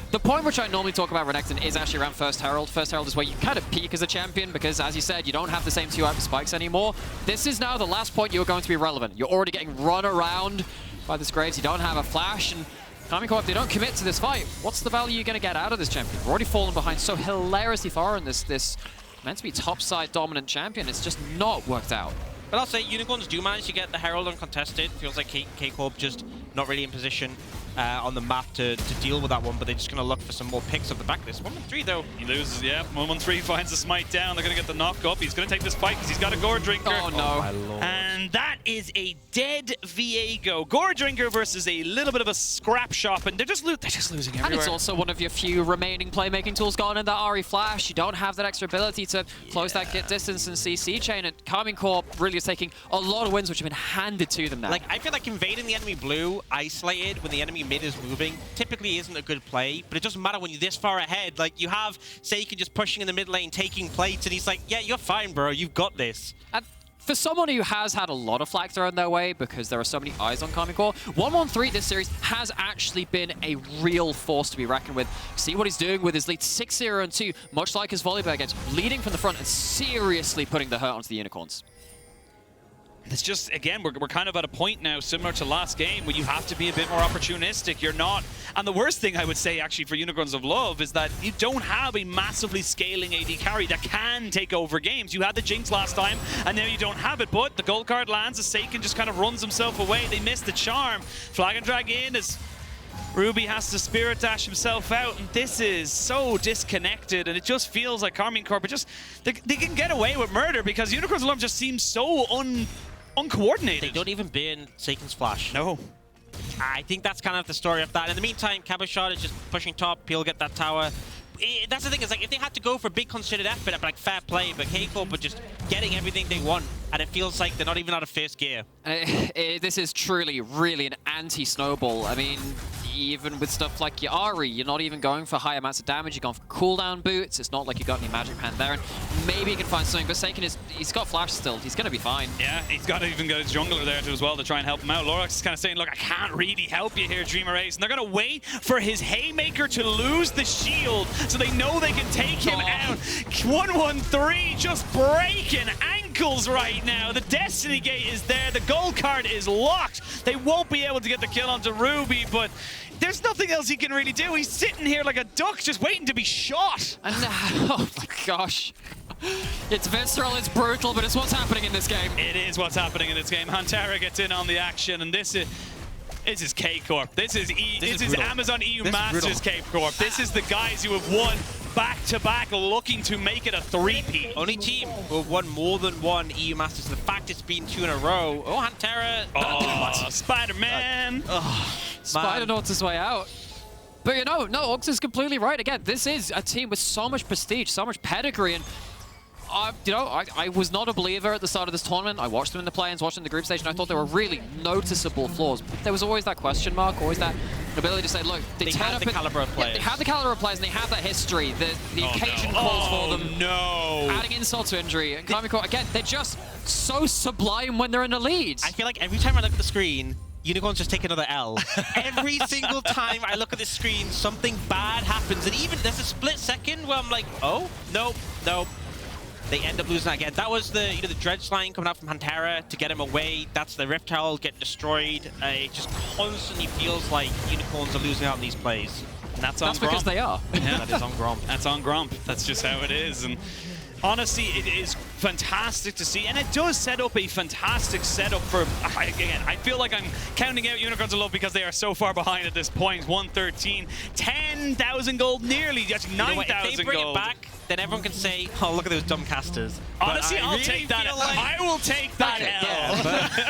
S6: the point which I normally talk about Renekton is actually around First Herald. First Herald is where you kind of peak as a champion because, as you said, you don't have the same 2 hyper spikes anymore. This is now the last point you're going to be relevant. You're already getting run around by this Graves. You don't have a flash. And Karmine Corp, if they don't commit to this fight, what's the value you're going to get out of this champion? We're already fallen behind so hilariously far in this meant to be top-side dominant champion. It's just not worked out.
S5: But I'll say Unicorns do manage to get the Herald uncontested. Feels like K-Corp just not really in position on the map to deal with that one, but they're just going to look for some more picks off the back of this. 1-3 though.
S4: He loses, yeah. 1-3 finds the smite down. They're going to get the knock up. He's going to take this fight because he's got a Gore Drinker.
S6: Oh, no.
S4: Oh, and that is a dead Viego. Gore Drinker versus a little bit of a scrap shop, and they're just losing everywhere.
S6: And it's also one of your few remaining playmaking tools gone in that Ahri flash. You don't have that extra ability to close that get distance and CC chain, and Karmine Corp really is taking a lot of wins which have been handed to them now.
S5: Like, I feel like invading the enemy blue, isolated, when the enemy mid is moving, typically isn't a good play, but it doesn't matter when you're this far ahead. Like, you have SAKEN just pushing in the mid lane, taking plates, and he's like, yeah, you're fine, bro, you've got this.
S6: And for someone who has had a lot of flag thrown their way because there are so many eyes on Karmine Corp, 1-1-3 this series has actually been a real force to be reckoned with. See what he's doing with his lead 6-0-2, much like his volleyball games, leading from the front and seriously putting the hurt onto the Unicorns.
S4: It's just, again, we're kind of at a point now, similar to last game, where you have to be a bit more opportunistic. You're not... And the worst thing I would say, actually, for Unicorns of Love is that you don't have a massively scaling AD carry that can take over games. You had the Jinx last time, and now you don't have it, but the gold card lands, as SAKEN just kind of runs himself away. They miss the charm. Flag and drag in as Ruby has to spirit dash himself out, and this is so disconnected, and it just feels like Karmine Corp are just... They can get away with murder because Unicorns of Love just seems so uncoordinated.
S5: They don't even burn SAKEN's flash.
S4: No.
S5: I think that's kind of the story of that. In the meantime, Cabochard is just pushing top. He'll get that tower. That's the thing, is like, if they had to go for a big considered effort, I'd be like, fair play, but K-Corp are just getting everything they want, and it feels like they're not even out of first gear.
S6: This is truly, really an anti-snowball. I mean, even with stuff like your Ahri, you're not even going for high amounts of damage, you're going for cooldown boots. It's not like you got any magic hand there, and maybe he can find something, but SAKEN he's got flash still, he's gonna be fine.
S4: Yeah, he's got to even got his jungler there too as well to try and help him out. Lurox is kind of saying, look, I can't really help you here, Dreamer Ace. And they're going to wait for his Haymaker to lose the shield so they know they can take him out. 1-1-3 just breaking ankles right now. The Destiny Gate is there. The gold card is locked. They won't be able to get the kill onto Ruby, but there's nothing else he can really do. He's sitting here like a duck just waiting to be shot.
S6: And oh my gosh. It's visceral, it's brutal, but it's what's happening in this game.
S4: It is what's happening in this game. Hantera gets in on the action, and this is K-Corp. This is Amazon EU Masters K-Corp. This is the guys who have won back-to-back, looking to make it a three-peat.
S5: Only team who have won more than one EU Masters. The fact it's been 2 in a row. Oh, Hantera.
S4: Oh, Spider-Man.
S6: Spider-Naut's his way out. But you know, no, Ox is completely right. Again, this is a team with so much prestige, so much pedigree, and you know, I was not a believer at the start of this tournament. I watched them in the play-ins, watched them in the group stage, and I thought there were really noticeable flaws. But there was always that question mark, always that ability to say, look, they
S5: have the caliber of players.
S6: Yeah, they have the caliber of players, and they have that history. The occasion calls for them.
S4: No.
S6: Adding insult to injury. And Karmine, again, they're just so sublime when they're in the lead.
S5: I feel like every time I look at the screen, Unicorns just take another L. Every single time I look at this screen, something bad happens. And even there's a split second where I'm like, oh, nope. They end up losing again. That was the the dredge line coming out from Hantera to get him away. That's the Reptile getting destroyed. It just constantly feels like Unicorns are losing out in these plays.
S4: And that's on Gromp.
S6: Because they are.
S5: Yeah, that is on Gromp.
S4: That's on Gromp. That's just how it is. And honestly, it is fantastic to see, and it does set up a fantastic setup for, again, I feel like I'm counting out Unicorns of Love because they are so far behind at this point. 113, 10,000 gold nearly, just 9,000 gold.
S5: If they bring it back, then everyone can say, oh, look at those dumb casters.
S4: Honestly, I'll take that. I will take that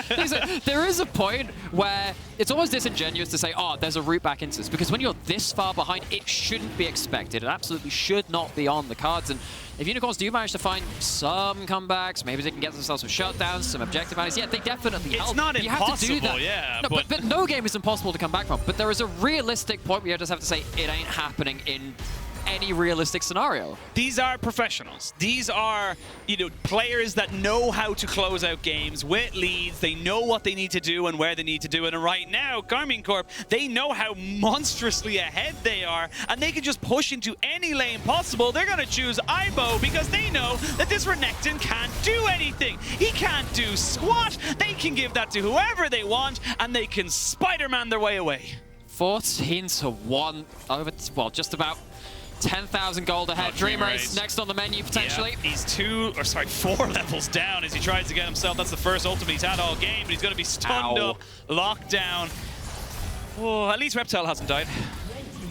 S4: L.
S6: There is a point where it's almost disingenuous to say, oh, there's a route back into this, because when you're this far behind, it shouldn't be expected. It absolutely should not be on the cards. And if Unicorns do manage to find some comebacks, maybe they can get themselves some shutdowns, some objective values. Yeah, they definitely help.
S4: It's not
S6: you
S4: impossible,
S6: have to do that.
S4: yeah.
S6: No, but no game is impossible to come back from. But there is a realistic point where you just have to say, it ain't happening in any realistic scenario.
S4: These are professionals. These are, players that know how to close out games with leads. They know what they need to do and where they need to do it. And right now, Karmine Corp, they know how monstrously ahead they are, and they can just push into any lane possible. They're going to choose Ibo because they know that this Renekton can't do anything. He can't do squat. They can give that to whoever they want, and they can Spider-Man their way away.
S6: 14-1 over, well, just about 10,000 gold ahead. Dreamer Ace next on the menu, potentially.
S4: Yeah, he's 4 levels down as he tries to get himself. That's the first ultimate he's had all game, but he's going to be stunned up, locked down. Oh, at least Reptile hasn't died.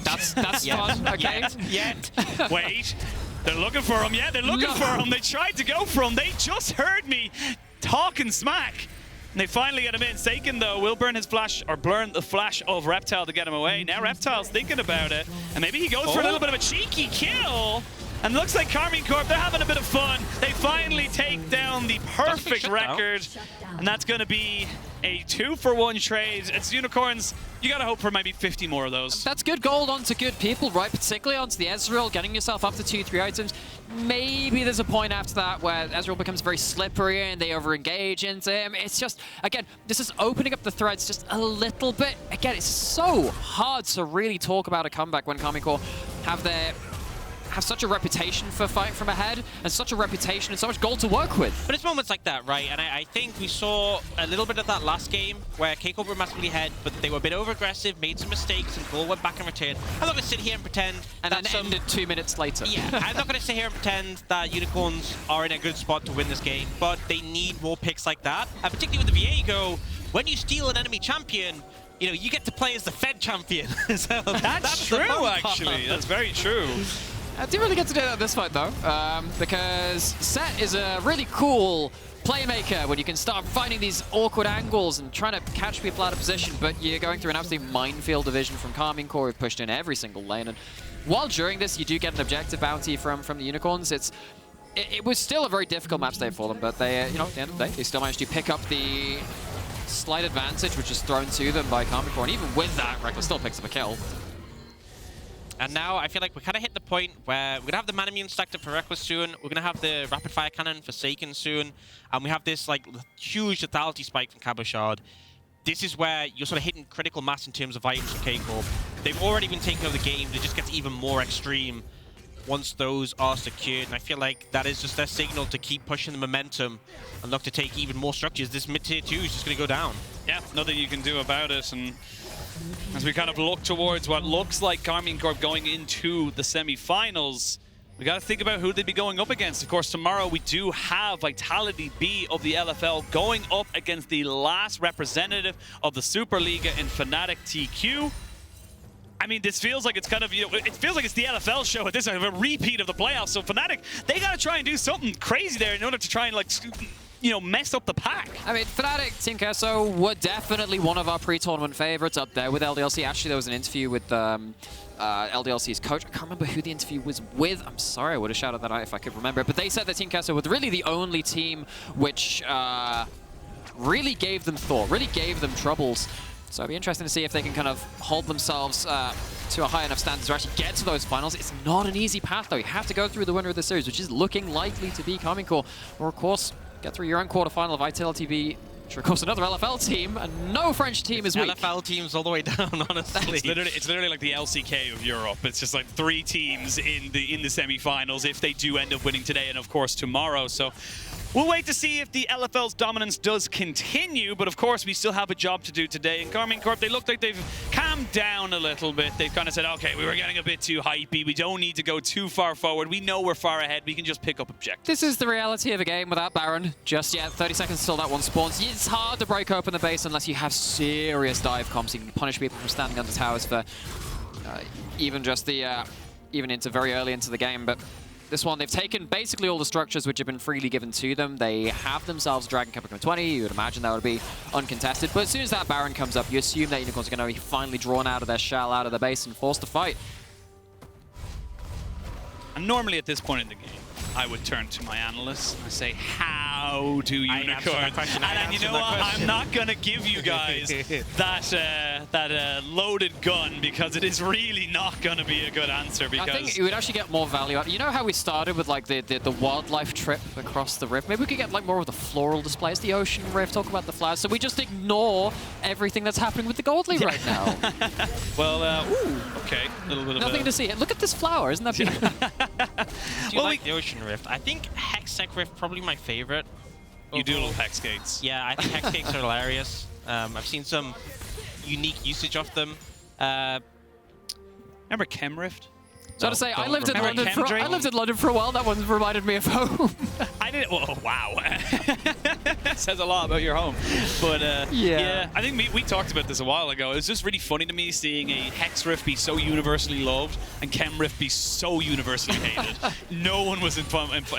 S6: That's fun. Okay.
S5: Yet.
S4: Wait. They're looking for him. Yeah, they're looking for him. They tried to go for him. They just heard me talking smack. And they finally get him in. SAKEN, though, will burn his flash, or burn the flash of Reptile to get him away. Now Reptile's thinking about it. And maybe he goes for a little bit of a cheeky kill. And looks like Karmine Corp, they're having a bit of fun. They finally take down the perfect record. And that's going to be a 2-for-1 trade. It's Unicorns. You got to hope for maybe 50 more of those.
S6: That's good gold onto good people, right? Particularly onto the Ezreal, getting yourself up to 2-3 items. Maybe there's a point after that where Ezreal becomes very slippery and they over-engage into him. It's just, again, this is opening up the threads just a little bit. Again, it's so hard to really talk about a comeback when Karmine Corp have such a reputation for fighting from ahead and such a reputation and so much gold to work with.
S5: But it's moments like that, right? And I think we saw a little bit of that last game where K-Corp were massively ahead, but they were a bit over-aggressive, made some mistakes, and goal went back in return. I'm not going to sit here and pretend
S6: and then ended 2 minutes later.
S5: Yeah, I'm not going to sit here and pretend that Unicorns are in a good spot to win this game, but they need more picks like that. And particularly with the Viego, when you steal an enemy champion, you get to play as the Fed champion. So that's
S4: true, actually. That's very true.
S6: I didn't really get to do that this fight, though, because Sett is a really cool playmaker when you can start finding these awkward angles and trying to catch people out of position, but you're going through an absolute minefield division from Karmine Corp, who've pushed in every single lane. And while during this, you do get an objective bounty from the Unicorns, it was still a very difficult match day for them, but they, at the end of the day, they still managed to pick up the slight advantage, which is thrown to them by Karmine, and even with that, Rekkles still picks up a kill.
S5: And now I feel like we kind of hit the point where we're going to have the mana immune stacked up for Rekkles soon. We're going to have the rapid fire cannon for SAKEN soon. And we have this like huge lethality spike from Cabochard. This is where you're sort of hitting critical mass in terms of items for K-Corp. They've already been taking over the game. It just gets even more extreme once those are secured. And I feel like that is just their signal to keep pushing the momentum and look to take even more structures. This mid-tier 2 is just going to go down.
S4: Yeah, nothing you can do about it. And as we kind of look towards what looks like Karmine Corp going into the semi-finals, we got to think about who they'd be going up against. Of course, tomorrow we do have Vitality B of the LFL going up against the last representative of the Superliga in Fnatic TQ. I mean, this feels like it's kind of, you know, it feels like it's the LFL show at this time, a repeat of the playoffs. So Fnatic, they got to try and do something crazy there in order to try and, like, you know, mess up the pack.
S6: I mean, Fnatic, Team Queso were definitely one of our pre-tournament favorites up there with LDLC. Actually, there was an interview with LDLC's coach. I can't remember who the interview was with. I'm sorry, I would have shouted that out if I could remember it. But they said that Team Queso was really the only team which really gave them thought, really gave them troubles. So it'll be interesting to see if they can kind of hold themselves to a high enough standard to actually get to those finals. It's not an easy path, though. You have to go through the winner of the series, which is looking likely to be Karmine Corp, or, of course, get through your own quarterfinal of Vitality B, which, of course, another LFL team, and no French team is weak.
S5: LFL teams all the way down, honestly.
S4: It's literally like the LCK of Europe. It's just like 3 teams in the semi-finals if they do end up winning today and, of course, tomorrow. So we'll wait to see if the LFL's dominance does continue, but of course we still have a job to do today. And Karmine Corp, they look like they've calmed down a little bit. They've kind of said, okay, we were getting a bit too hypey. We don't need to go too far forward. We know we're far ahead. We can just pick up objectives.
S6: This is the reality of a game without Baron just yet. 30 seconds until that one spawns. It's hard to break open the base unless you have serious dive comps. You can punish people from standing under towers for even into very early into the game. But this one, they've taken basically all the structures which have been freely given to them. They have themselves Dragon Capricorn 20. You would imagine that would be uncontested. But as soon as that Baron comes up, you assume that Unicorns are going to be finally drawn out of their shell, out of the base, and forced to fight.
S4: And normally at this point in the game, I would turn to my analysts and say, how do Unicorns? And you know what? I'm not going to give you guys that loaded gun, because it is really not going to be a good answer. Because
S6: I think you would actually get more value out. You know how we started with like the wildlife trip across the rift? Maybe we could get like more of the floral displays, the ocean rift, talk about the flowers. So we just ignore everything that's happening with the gold leaf right now.
S4: Well, okay, a little bit of
S6: nothing to see. Look at this flower, isn't that beautiful?
S5: Do you like the ocean rift? I think Hextech Rift probably my favorite.
S4: You do love Hex Gates.
S5: Yeah, I think Hex Gates are hilarious. I've seen some unique usage of them.
S4: Remember Chem Rift?
S6: So to say, I lived in London for a while. That one reminded me of home.
S4: I didn't. Oh, wow. Says a lot about your home. But yeah, I think we talked about this a while ago. It was just really funny to me seeing a Hex Rift be so universally loved and Chem Rift be so universally hated. No one was in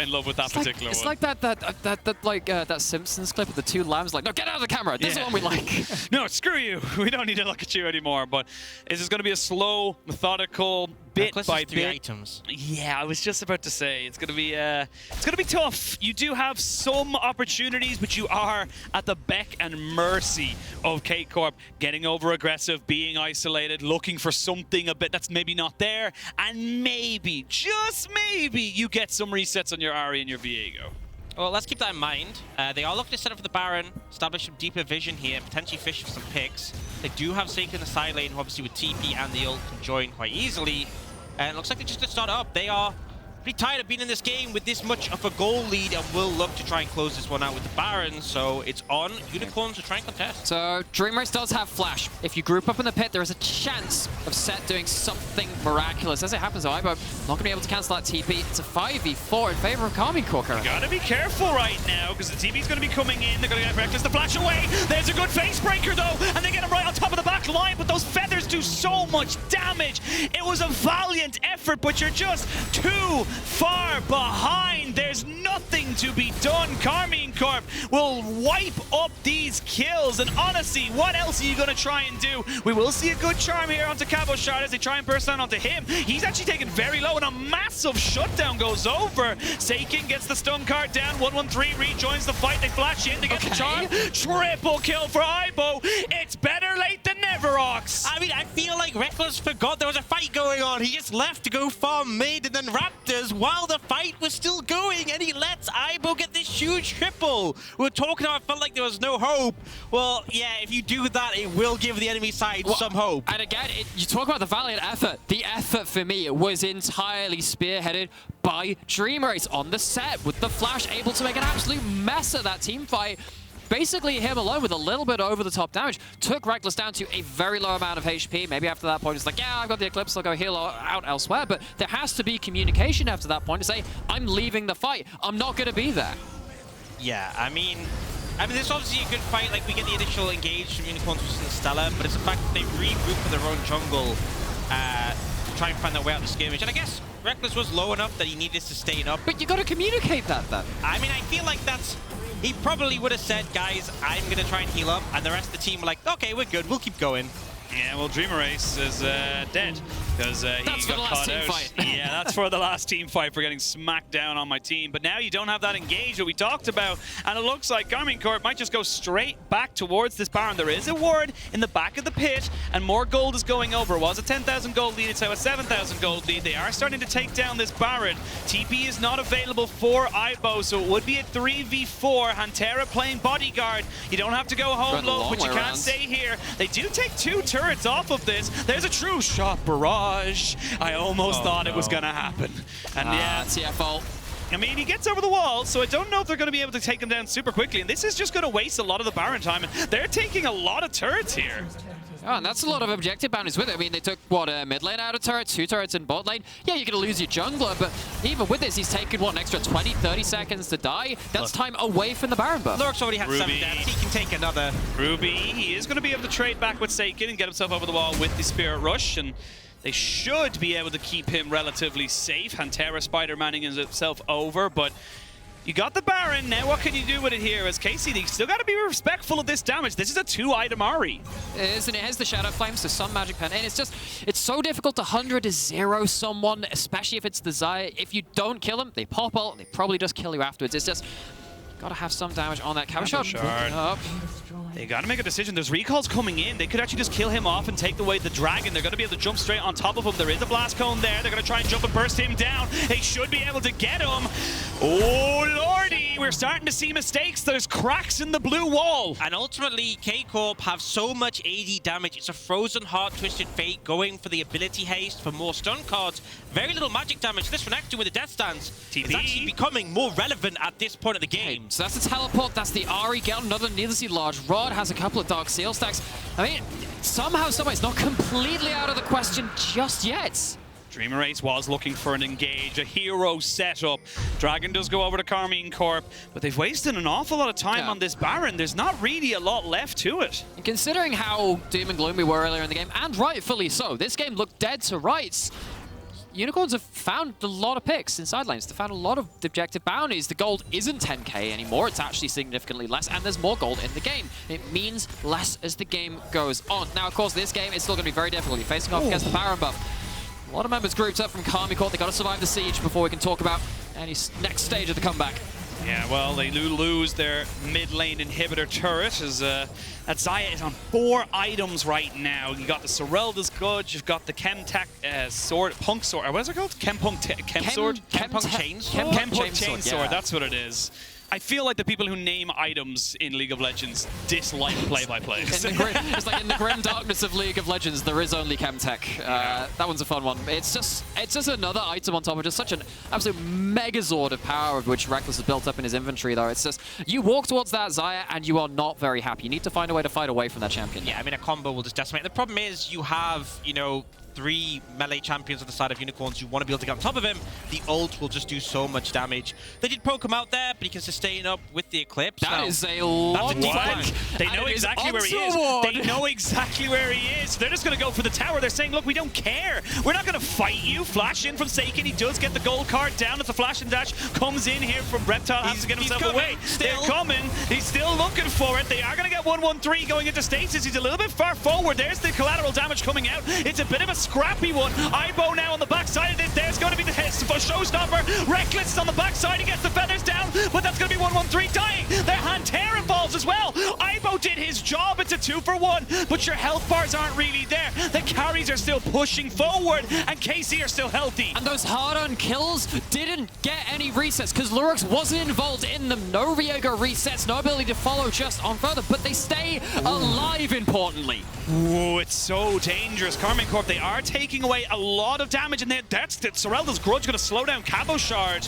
S4: love with that particular one.
S6: It's like that Simpsons clip of the 2 lambs. Like, no, get out of the camera. This is the one we like.
S4: No, screw you. We don't need to look at you anymore. But it's just going to be a slow, methodical, bit by bit.
S5: 3 items.
S4: Yeah, I was just about to say it's gonna be tough. You do have some opportunities, but you are at the beck and mercy of K-Corp, getting over aggressive, being isolated, looking for something a bit that's maybe not there, and maybe, just maybe, you get some resets on your Ahri and your Viego.
S5: Well, let's keep that in mind. They are looking to set up for the Baron, establish some deeper vision here, potentially fish for some picks. They do have SAKEN in the side lane, who obviously with TP and the ult can join quite easily. And it looks like they're just going to start up. They are pretty tired of being in this game with this much of a goal lead and will look to try and close this one out with the Baron. So it's on Unicorns to try and contest.
S6: So Dream Race does have Flash. If you group up in the pit, there is a chance of Sett doing something miraculous. As it happens, though, I'm not going to be able to cancel that TP. It's a 5v4 in favor of Karmine Corp.
S4: You got to be careful right now, because the TP's going to be coming in. They're going to get Rekkles to flash away. There's a good face breaker, though, and they get him right on top of the back line, but those feathers do so much damage. It was a valiant effort, but you're just too far behind. There's nothing to be done. Karmine Corp will wipe up these kills. And honestly, what else are you going to try and do? We will see a good charm here onto Cabochard as they try and burst down onto him. He's actually taken very low, and a massive shutdown goes over. SAKEN gets the stun card down. 113 rejoins the fight. They flash in to get the charm. Triple kill for Ibo. It's better late than never, Ox.
S5: I mean, I feel like Rekkles forgot there was a fight going on. He just left to go farm mid and then Raptors while the fight was still going, and he lets Ibo get this huge triple. We were talking about, it felt like there was no hope. Well, yeah, if you do that, it will give the enemy side some hope.
S6: And again, you talk about the valiant effort. The effort for me was entirely spearheaded by Dreamerace on the set with the flash, able to make an absolute mess of that team fight. Basically, him alone with a little bit over-the-top damage took Rekkles down to a very low amount of HP. Maybe after that point, it's like, yeah, I've got the Eclipse, I'll go heal out elsewhere. But there has to be communication after that point to say, I'm leaving the fight. I'm not going to be there.
S5: Yeah, I mean, there's obviously a good fight. Like, we get the initial engage from Unicorns versus Stella, but it's the fact that they regroup for their own jungle to try and find their way out of the skirmish. And I guess Rekkles was low enough that he needed to sustain up.
S6: But you got to communicate that, then.
S5: I mean, I feel like that's... He probably would have said, guys, I'm going to try and heal up. And the rest of the team were like, okay, we're good. We'll keep going.
S4: Yeah, well, Dreamerace is dead because he got caught out. Yeah, that's for the last team fight for getting smacked down on my team. But now you don't have that engage that we talked about, and it looks like Karmine Corp might just go straight back towards this Baron. There is a ward in the back of the pit, and more gold is going over. It was a 10,000 gold lead, it's now a 7,000 gold lead. They are starting to take down this Baron. TP is not available for Ibo, so it would be a 3v4. Hantera playing bodyguard. You don't have to go home low, but you can't stay here. They do take 2 turrets off of this. There's a true shot barrage. I almost thought it was gonna happen. And yeah,
S6: TFO.
S4: I mean, he gets over the wall, so I don't know if they're going to be able to take him down super quickly. And this is just going to waste a lot of the Baron time. And they're taking a lot of turrets here.
S6: Oh, and that's a lot of objective bounties with it. I mean, they took, what, mid lane out of turret, 2 turrets in bot lane. Yeah, you're going to lose your jungler, but even with this, he's taken, what, an extra 20, 30 seconds to die? That's time away from the Baron buff.
S5: Lurox already had 7 deaths. He can take another.
S4: Ruby, he is going to be able to trade back with SAKEN and get himself over the wall with the Spirit Rush. And they should be able to keep him relatively safe. Hantera Spider-Manning himself over, but you got the Baron. Now what can you do with it here? As Casey, they still got to be respectful of this damage. This is a 2-item Ahri.
S6: It is, and it has the Shadow Flames, so some magic pen. And it's just, it's so difficult to 100-0 someone, especially if it's the Xayah. If you don't kill them, they pop ult, they probably just kill you afterwards. It's just, gotta have some damage on that. Cabochard.
S4: They gotta make a decision. There's recalls coming in. They could actually just kill him off and take away the dragon. They're gonna be able to jump straight on top of him. There is a blast cone there. They're gonna try and jump and burst him down. They should be able to get him. Oh lordy, we're starting to see mistakes. There's cracks in the blue wall.
S5: And ultimately, K-Corp have so much AD damage. It's a Frozen Heart, Twisted Fate, going for the ability haste for more stun cards. Very little magic damage. This Renekton with the Death Stance is actually becoming more relevant at this point of the game.
S6: So that's the teleport, that's the Ahri, get another needlessly large rod, has a couple of Dark Seal stacks. I mean, somehow, it's not completely out of the question just yet.
S4: Dreamerace was looking for an engage, a hero setup. Dragon does go over to Karmine Corp, but they've wasted an awful lot of time on this Baron. There's not really a lot left to it.
S6: And considering how doom and gloom we were earlier in the game, and rightfully so, this game looked dead to rights. Unicorns have found a lot of picks in side lanes. They've found a lot of objective bounties. The gold isn't 10k anymore. It's actually significantly less, and there's more gold in the game. It means less as the game goes on. Now, of course, this game is still going to be very difficult. You're facing off against the Baron buff. A lot of members grouped up from Karmine Corp. They've got to survive the siege before we can talk about any next stage of the comeback.
S4: Yeah, well, they do lose their mid-lane inhibitor turret as that Xayah is on 4 items right now. You got the Sorelda's Good, you've got the Chemtech sword, Punk sword, or what is it called? Chempunk sword?
S5: Chempunk Chainsword?
S4: Chempunk Chainsword, that's what it is. I feel like the people who name items in League of Legends dislike play-by-plays.
S6: It's like in the grim darkness of League of Legends, there is only Chemtech. That one's a fun one. It's just another item on top of just such an absolute megazord of power of which Rekkles has built up in his inventory, though. It's just, you walk towards that Xayah and you are not very happy. You need to find a way to fight away from that champion.
S5: Yeah, I mean, a combo will just decimate. The problem is you have, you know, 3 melee champions on the side of Unicorns. You want to be able to get on top of him. The ult will just do so much damage. They did poke him out there, but he can sustain up with the Eclipse.
S6: That is a lot of damage.
S4: They know exactly where he is. They know exactly where he is. They're just going to go for the tower. They're saying, look, we don't care. We're not going to fight you. Flash in from SAKEN. He does get the gold card down as the flash and dash comes in here from Reptile. Has to get himself away. They're coming. He's still looking for it. They are going to get 1-1-3 going into stasis. He's a little bit far forward. There's the collateral damage coming out. It's a bit of a scrappy one. Aibo now on the backside of this. There's going to be the showstopper. Rekkles is on the backside. He gets the feathers down, but that's going to be 1-1-3 dying. Their Hantera falls as well. Aibo did his job. It's a 2-for-1, but your health bars aren't really there. The carries are still pushing forward, and KC are still healthy.
S6: And those hard-earned kills didn't get any resets because Lurox wasn't involved in them. No Viego resets, no ability to follow just on further, but they stay alive, importantly.
S4: Ooh, it's so dangerous. Karmine Corp, they are taking away a lot of damage, and that's Sorelda's Grudge going to slow down Cabochard.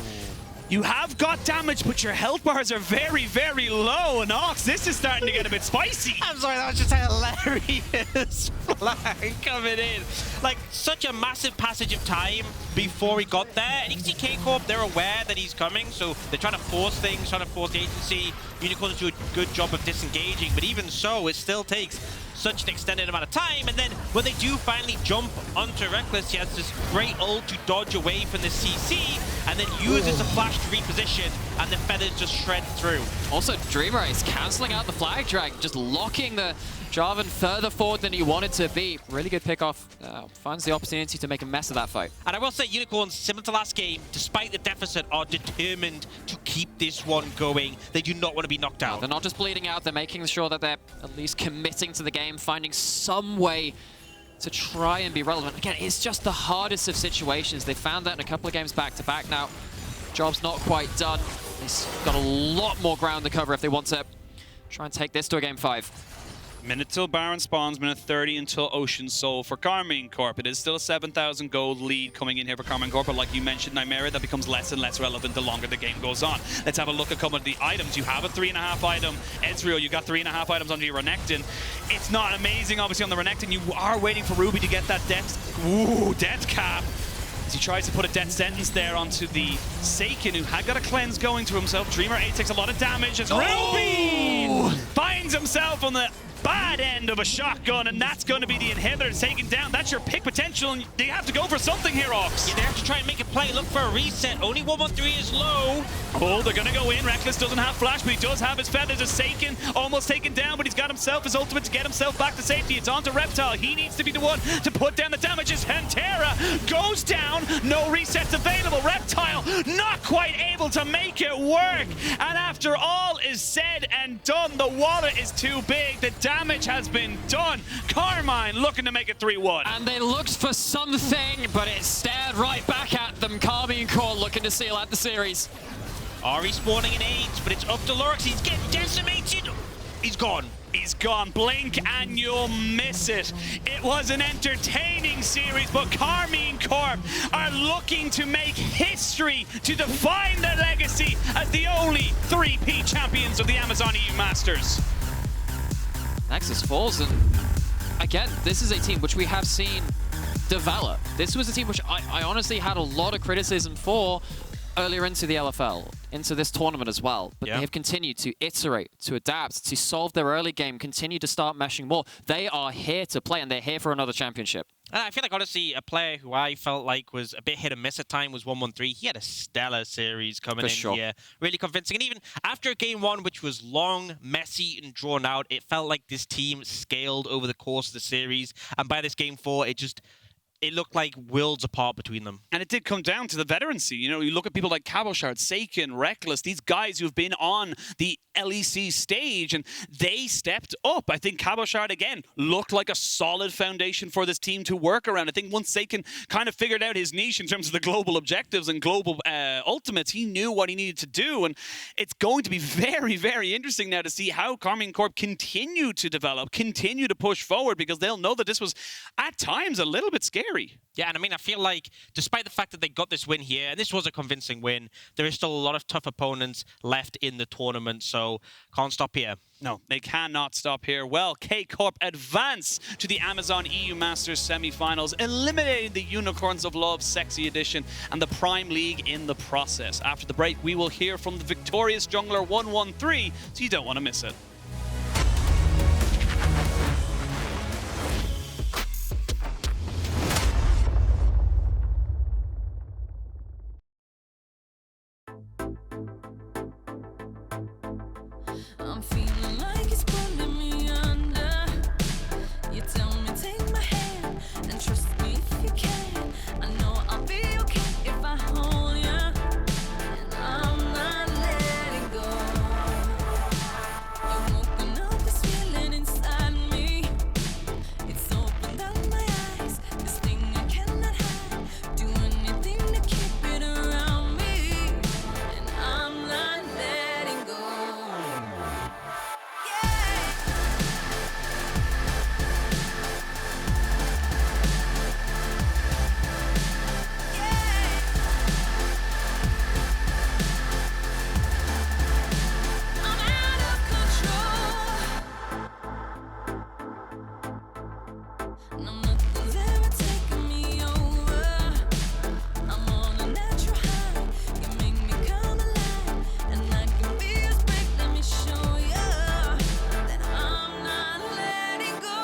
S4: You have got damage, but your health bars are very, very low. And Ox, this is starting to get a bit spicy.
S5: I'm sorry, that was just hilarious flag coming in. Like, such a massive passage of time before he got there. And you can see K-Corp, they're aware that he's coming, so they're trying to force things, trying to force the agency. Unicorns do a good job of disengaging, but even so, it still takes such an extended amount of time. And then when they do finally jump onto Rekkles, he has this great ult to dodge away from the CC, and then uses the flash to reposition, and the feathers just shred through.
S6: Also, Dreamer is cancelling out the flag drag, just locking the Jarvan further forward than he wanted to be. Really good pick off. Finds the opportunity to make a mess of that fight.
S5: And I will say, Unicorns, similar to last game, despite the deficit, are determined to keep this one going. They do not want to be knocked out.
S6: They're not just bleeding out, they're making sure that they're at least committing to the game, finding some way to try and be relevant. Again, it's just the hardest of situations. They found that in a couple of games back-to-back now. Job's not quite done. They've got a lot more ground to cover if they want to try and take this to a game 5.
S4: Minute till Baron spawns, minute 30 until Ocean Soul for Karmine Corp. It is still a 7,000 gold lead coming in here for Karmine Corp, but like you mentioned, Nymera, that becomes less and less relevant the longer the game goes on. Let's have a look at some of the items. You have a 3.5 item Ezreal, you got 3.5 items on your Renekton. It's not amazing, obviously, on the Renekton. You are waiting for Ruby to get that death cap. As he tries to put a death sentence there onto the SAKEN, who had got a cleanse going to himself. Dreamer 8 takes a lot of damage as Ruby finds himself on the bad end of a shotgun, and that's going to be the inhibitor taken down. That's your pick potential, and they have to go for something here, Ox.
S5: Yeah, they have to try and make a play, look for a reset. Only 1-1-3 is low.
S4: Oh, they're going to go in. Rekkles doesn't have flash, but he does have his feathers. As SAKEN almost taken down, but he's got himself his ultimate to get himself back to safety. It's on to Reptile. He needs to be the one to put down the damage as Hantera goes down. No resets available. Reptile not quite able to make it work. And after all is said and done, the wallet is too big. The damage has been done. Karmine looking to make it 3-1.
S6: And they looked for something, but it stared right back at them. Karmine Corp looking to seal out the series.
S5: Ahri spawning in 8, but it's up to Lurox. He's getting decimated. He's gone.
S4: He's gone. Blink and you'll miss it. It was an entertaining series, but Karmine Corp are looking to make history to define their legacy as the only 3P champions of the Amazon EU Masters.
S6: Nexus falls, and again, this is a team which we have seen develop. This was a team which I honestly had a lot of criticism for earlier into the LFL, into this tournament as well. But they have continued to iterate, to adapt, to solve their early game, continue to start meshing more. They are here to play, and they're here for another championship.
S5: And I feel like, honestly, a player who I felt like was a bit hit and miss at time was 1-1-3. He had a stellar series coming in here. Really convincing. And even after game 1, which was long, messy, and drawn out, it felt like this team scaled over the course of the series. And by this game 4, it looked like worlds apart between them.
S4: And it did come down to the veterancy. You know, you look at people like Cabochard, SAKEN, Rekkles, these guys who've been on the LEC stage, and they stepped up. I think Cabochard, again, looked like a solid foundation for this team to work around. I think once SAKEN kind of figured out his niche in terms of the global objectives and global ultimates, he knew what he needed to do. And it's going to be very, very interesting now to see how Karmine Corp continue to develop, continue to push forward, because they'll know that this was, at times, a little bit scary. scary.
S5: Yeah, and I mean, I feel like despite the fact that they got this win here, and this was a convincing win, there is still a lot of tough opponents left in the tournament, so can't stop here.
S4: No, they cannot stop here. Well, Corp advance to the Amazon EU Masters semi-finals, eliminating the Unicorns of Love Sexy Edition and the Prime League in the process. After the break, we will hear from the victorious jungler 113, so you don't want to miss it.
S7: I'm feeling like it's pulling me under. You tell me take my hand and trust me if you can. I know I'll be okay if I hold you, and I'm not letting go. You're woken up this feeling inside me. It's opened up my eyes, this thing I cannot hide. Do anything to keep it around me, and I'm not letting go. I'm out of control. No, nothing's ever taken me over. I'm on a natural high. You make me come alive, and I can be as brave. Let me show you that I'm not letting go.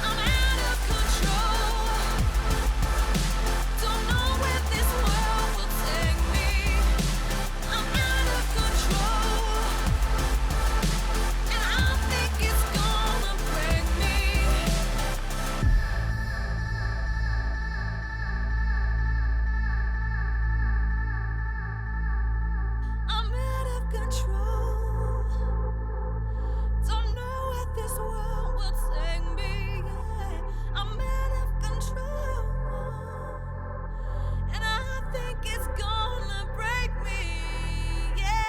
S7: I'm out of control. Don't know where this world will take me. I'm out of control, and I think it's gonna break me. I'm out of control. Don't know where this world will take me. I'm out of control, and I think it's gonna break me. Yeah.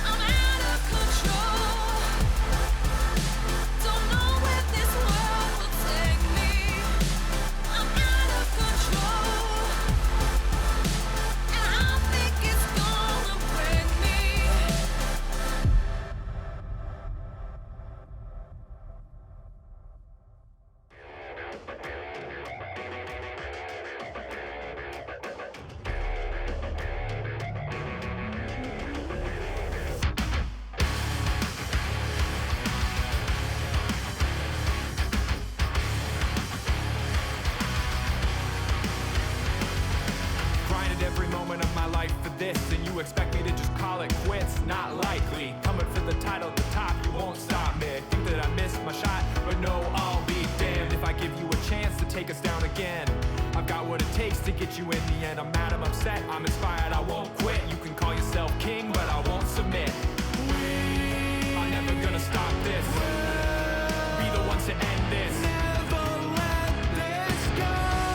S7: I'm out of control. Don't know where this world will take me. I'm out of control, and I think it's gonna break me.
S8: Grinded every moment of my life for this, and you expect me to just call it quits? Not likely. Coming for the title at the top, you won't stop me. Think that I missed my shot, but no, I'll be damned if I give you a chance to take us down again. I've got what it takes to get you in the end. I'm mad, I'm upset, I'm inspired, I won't quit. You can call yourself king, but I won't submit. I'm never gonna stop this. Be the ones to end this. Never let this go.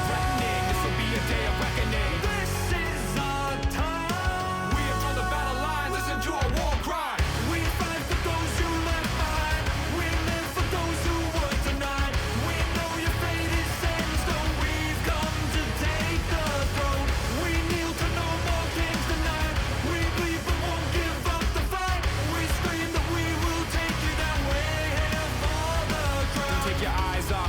S8: Threatening, this will be a day of reckoning. This is our time. We have drawn the battle lines, listen to our war cry. We fight for those who left behind. We live for those who were denied. We know your fate is set in stone. We've come to take the throne. We kneel to no more kings tonight. We bleed but won't give up the fight. We scream that we will take you that way. Here for the crown. Don't take your eyes off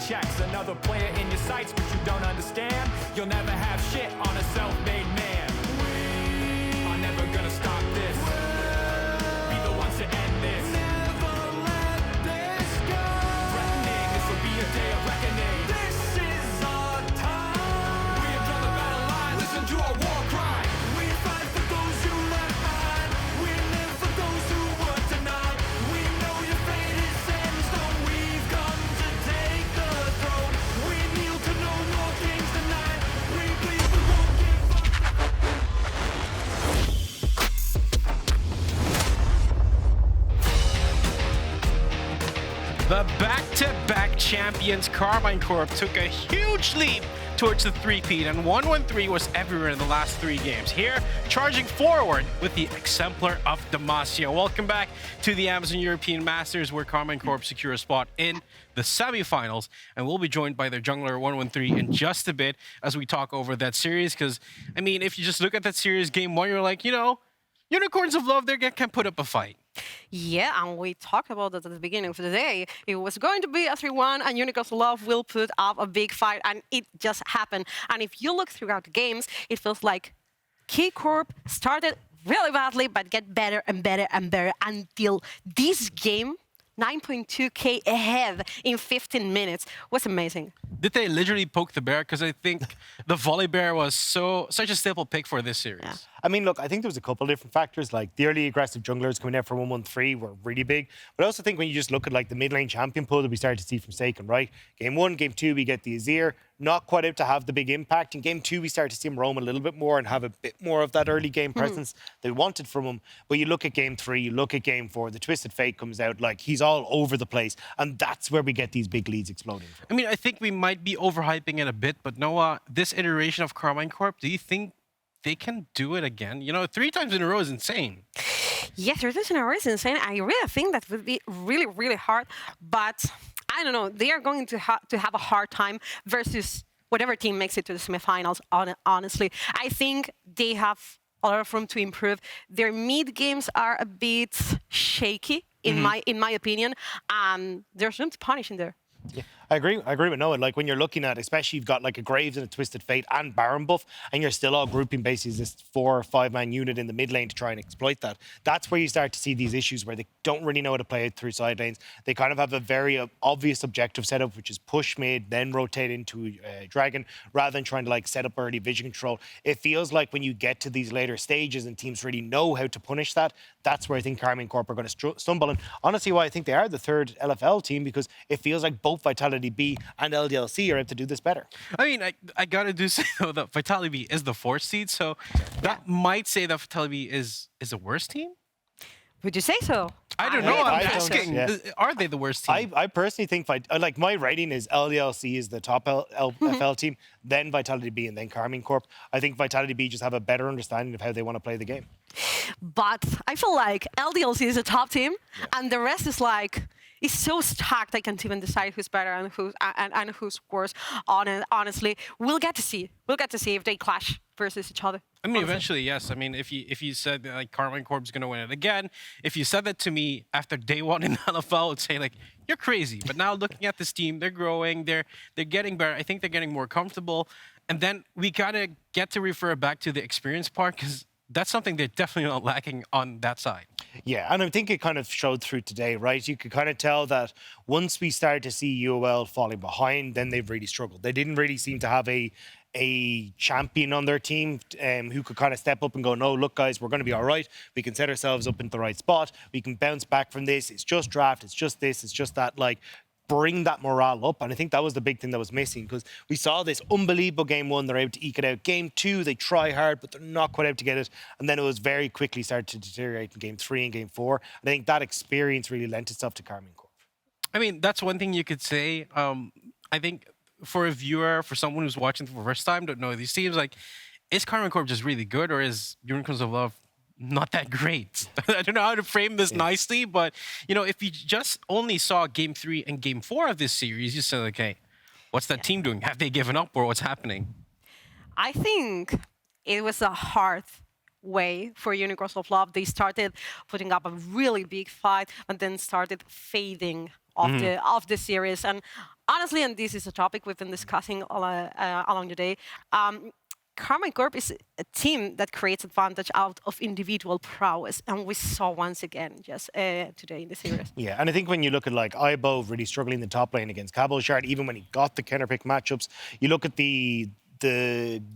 S8: checks. Another player in your sights, but you don't understand. You'll never have shit on a self-made man. We are never gonna stop this. Be the ones to end this. Never let this go. Threatening, this will be a day of reckoning. This is our time. We have drawn the battle line. Listen to our war cry. We fight for those you left behind. We live for those who were denied. We know your fate is set in stone. We've come to take the throne. We kneel to no more kings tonight. We bleed, we won't give up.
S1: The back-to-back champions Karmine Corp took a huge leap towards the three-peat, and 1-1-3 was everywhere in the last 3 games. Here, charging forward with the exemplar of Demacia. Welcome back to the Amazon European Masters, where Karmine Corp secure a spot in the semifinals, and we'll be joined by their jungler 1-1-3 in just a bit as we talk over that series. Because, I mean, if you just look at that series, game 1, you're like, you know, Unicorns of Love, they can put up a fight.
S2: Yeah, and we talked about that at the beginning of the day. It was going to be a 3-1, and Unicorns of Love will put up a big fight, and it just happened. And if you look throughout the games, it feels like Corp started really badly, but get better and better and better until this game, 9.2k ahead in 15 minutes, was amazing.
S1: Did they literally poke the bear? Because I think the volley bear was such a staple pick for this series.
S2: Yeah.
S3: I mean, look, I think there was a couple of different factors. Like the early aggressive junglers coming out for 1-1-3 were really big. But I also think when you just look at like the mid lane champion pool that we started to see from SAKEN, right? Game 1, game 2, we get the Azir, not quite out to have the big impact. In game 2, we start to see him roam a little bit more and have a bit more of that early game presence they wanted from him. But you look at game 3, you look at game 4, the Twisted Fate comes out, like he's all over the place. And that's where we get these big leads exploding from.
S1: I mean, I think we might be overhyping it a bit, but Noah, this iteration of Karmine Corp, do you think they can do it again? You know, 3 times in a row is insane.
S2: Yes, reducing our is insane. I really think that would be really, really hard. But I don't know. They are going to have a hard time versus whatever team makes it to the semifinals. Honestly, I think they have a lot of room to improve. Their mid games are a bit shaky, in my opinion. There's room to punish in there.
S3: Yeah, I agree with Noah. Like when you're looking at, especially you've got like a Graves and a Twisted Fate and Baron buff, and you're still all grouping basically this 4 or 5 man unit in the mid lane to try and exploit that. That's where you start to see these issues where they don't really know how to play it through side lanes. They kind of have a very obvious objective setup, which is push mid, then rotate into Dragon, rather than trying to like set up early vision control. It feels like when you get to these later stages and teams really know how to punish that, that's where I think Karmine Corp are going to stumble. And honestly, why I think they are the 3rd LFL team, because it feels like both Vitality B and LDLC are able to do this better.
S1: I mean, I gotta do say though that Vitality B is the 4th seed, so that might say that Vitality B is a worse team.
S2: Would you say so?
S1: I don't know. I'm
S3: I don't-
S1: asking.
S3: yeah.
S1: Are they the worst team?
S3: I personally think, like my rating is LDLC is the top LFL team, then Vitality B, and then Karmine Corp. I think Vitality B just have a better understanding of how they want to play the game.
S2: But I feel like LDLC is a top team, and the rest is like, it's so stacked. I can't even decide who's better and who's worse. Honestly, we'll get to see. We'll get to see if they clash versus each other.
S1: I mean, eventually, yes. I mean, if you said that, like Karmine Corp's gonna win it again, if you said that to me after day 1 in the LFL, I would say like you're crazy. But now looking at this team, they're growing, they're getting better. I think they're getting more comfortable, and then we gotta get to refer back to the experience part, because that's something they're definitely not lacking on that side.
S3: Yeah, and I think it kind of showed through today, right? You could kind of tell that once we started to see UOL falling behind, then they've really struggled. They didn't really seem to have a champion on their team who could kind of step up and go, no, look, guys, we're going to be all right. We can set ourselves up in the right spot. We can bounce back from this. It's just draft. It's just this. It's just that, like, bring that morale up. And I think that was the big thing that was missing, because we saw this unbelievable game 1. They're able to eke it out. Game 2, they try hard, but they're not quite able to get it. And then it was very quickly started to deteriorate in game 3 and game 4. And I think that experience really lent itself to Karmine Corp.
S1: I mean, that's one thing you could say. I think for a viewer, for someone who's watching for the first time, don't know these teams, like, is Karmine Corp just really good, or is Unicorns of Love not that great? I don't know how to frame this nicely, but, you know, if you just only saw game 3 and game 4 of this series, you said, okay, what's that team doing? Have they given up, or what's happening?
S2: I think it was a hard way for Unicorns of Love. They started putting up a really big fight, and then started fading off the series. And honestly, and this is a topic we've been discussing along the day, Karmine Corp is a team that creates advantage out of individual prowess, and we saw once again just today in the series.
S3: Yeah, and I think when you look at like Ibo really struggling in the top lane against Cabochard, even when he got the counterpick matchups, you look at the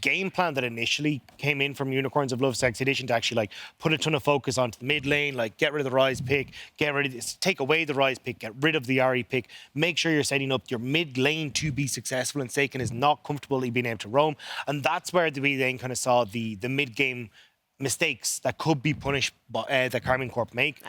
S3: game plan that initially came in from Unicorns of Love's Expedition to actually like put a ton of focus onto the mid lane, like get rid of the Rise pick, get rid of this, take away the Rise pick, get rid of the Ahri pick, make sure you're setting up your mid lane to be successful, and SAKEN is not comfortably being able to roam. And that's where we then kind of saw the mid game mistakes that could be punished by, that Karmine Corp make.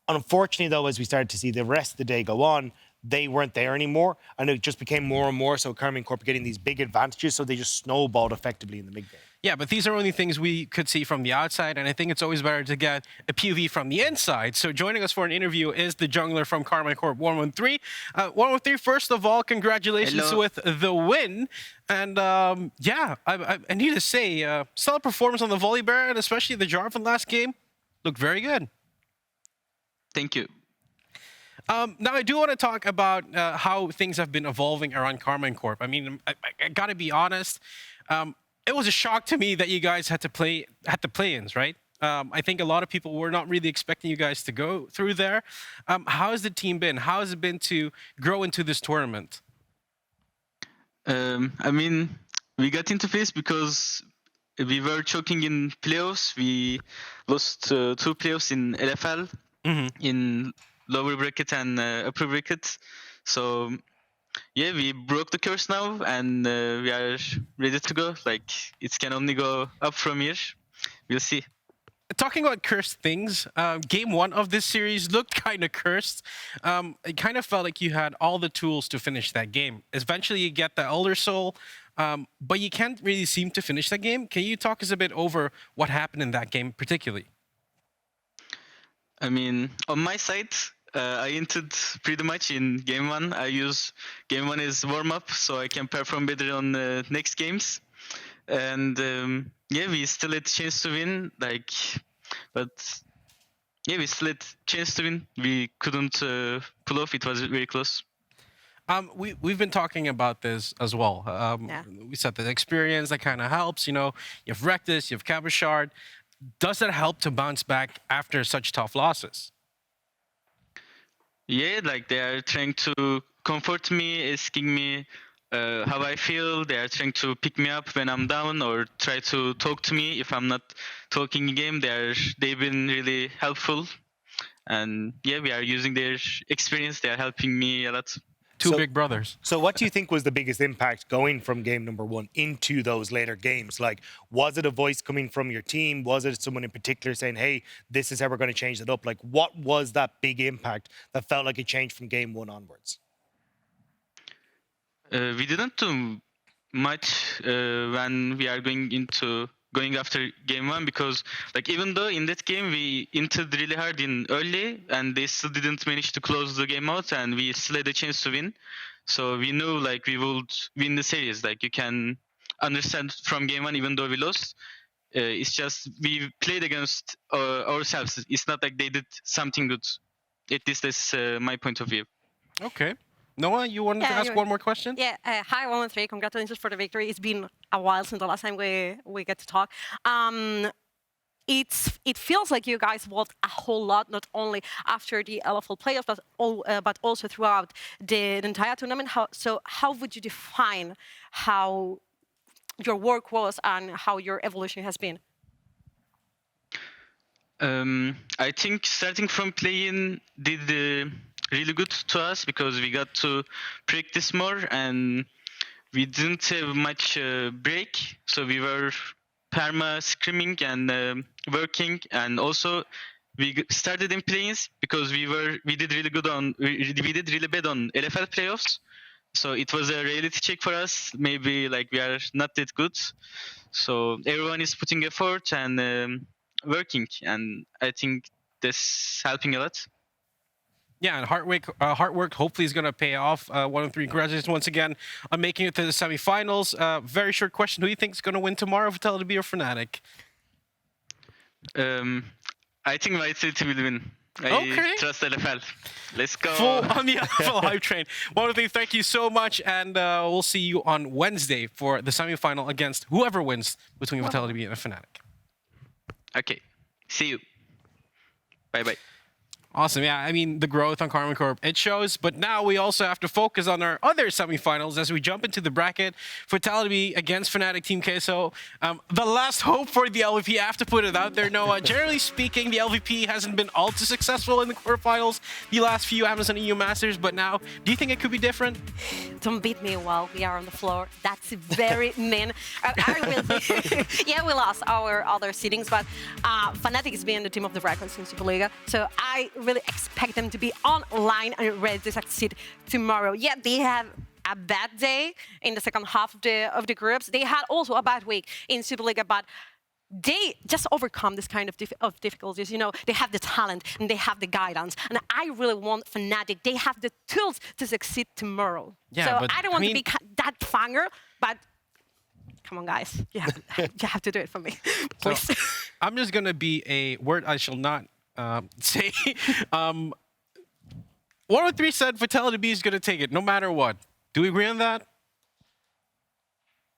S3: Unfortunately, though, as we started to see the rest of the day go on, they weren't there anymore, and it just became more and more so Karmine Corp getting these big advantages, so they just snowballed effectively in the mid game.
S1: Yeah, but these are only things we could see from the outside, and I think it's always better to get a POV from the inside. So joining us for an interview is the jungler from Karmine Corp 113. 113, first of all, congratulations with the win. And yeah, I need to say, stellar performance on the Volibear, and especially the Jarvan last game. Looked very good.
S9: Thank you.
S1: Now, I do want to talk about how things have been evolving around Karmine Corp. I mean, I got to be honest. It was a shock to me that you guys had the play-ins, right? I think a lot of people were not really expecting you guys to go through there. How has the team been? How has it been to grow into this tournament?
S9: I mean, we got into this because we were choking in playoffs. We lost 2 playoffs in LFL, in lower bracket and upper bracket. So yeah, we broke the curse now, and we are ready to go. Like, it can only go up from here. We'll see.
S1: Talking about cursed things, game 1 of this series looked kind of cursed. It kind of felt like you had all the tools to finish that game. Eventually, you get the Elder Soul, but you can't really seem to finish that game. Can you talk us a bit over what happened in that game particularly?
S9: I mean, on my side, I entered pretty much in game 1. I use game 1 as warm-up, so I can perform better on the next games. And yeah, we still had chance to win. Like, but yeah, we still had chance to win. We couldn't pull off. It was very close.
S1: We've been talking about this as well.
S2: Yeah.
S1: We said the experience that kind of helps. You know, you have Rekkles, you have Cabochard. Does that help to bounce back after such tough losses?
S9: Yeah, like they are trying to comfort me, asking me how I feel. They are trying to pick me up when I'm down, or try to talk to me if I'm not talking in game. They've been really helpful, and yeah, we are using their experience. They are helping me a lot.
S1: Two big brothers.
S3: So what do you think was the biggest impact going from game number 1 into those later games? Like, was it a voice coming from your team? Was it someone in particular saying, hey, this is how we're going to change it up? Like, what was that big impact that felt like it changed from game 1 onwards?
S9: We didn't do much when we are going after game 1, because like, even though in that game we entered really hard in early, and they still didn't manage to close the game out, and we still had a chance to win. So we knew like we would win the series. Like, you can understand from game 1, even though we lost, it's just we played against ourselves. It's not like they did something good. At least that's my point of view.
S1: Okay. Noah, you wanted to ask one more question?
S2: Yeah, hi 113, congratulations for the victory. It's been a while since the last time we get to talk. It feels like you guys evolved a whole lot, not only after the LFL playoffs, but also throughout the entire tournament. How would you define how your work was and how your evolution has been?
S9: I think starting from play-in did really good to us, because we got to practice more, and we didn't have much break, so we were perma screaming and working. And also we started in play-ins because we did really bad on LFL playoffs, so it was a reality check for us. Maybe like we are not that good, so everyone is putting effort and working, and I think that's helping a lot.
S1: Yeah, and hard work hopefully is going to pay off. 113, congratulations once again on making it to the semifinals. Very short question. Who do you think is going to win tomorrow, Vitality or Fnatic?
S9: I think Vitality will win. I trust LFL. Let's go.
S1: Full on the full hype train. Monothy, thank you so much, and we'll see you on Wednesday for the semifinal against whoever wins between Vitality B and Fnatic.
S9: Okay. See you. Bye-bye.
S1: Awesome, yeah. I mean, the growth on Karmine Corp, it shows, but now we also have to focus on our other semifinals as we jump into the bracket. Vitality against Fnatic Team Queso. The last hope for the LVP, I have to put it out there, Noah. Generally speaking, the LVP hasn't been all too successful in the quarterfinals the last few Amazon EU Masters, but now, do you think it could be different?
S2: Don't beat me while we are on the floor. That's very mean. I will. Yeah, we lost our other seedings, but Fnatic is being the team of the Rekkles in Superliga, so I really expect them to be online and ready to succeed tomorrow. Yeah, they have a bad day in the second half of the groups. They had also a bad week in Superliga, but they just overcome this kind of difficulties. You know, they have the talent and they have the guidance. And I really want Fnatic. They have the tools to succeed tomorrow.
S1: Yeah,
S2: so
S1: but
S2: I don't want to be that fanger, but come on, guys. You have to do it for me, please.
S1: So, I'm just going to be a word I shall not say. 103 said Vitality B is going to take it no matter what. Do we agree on that?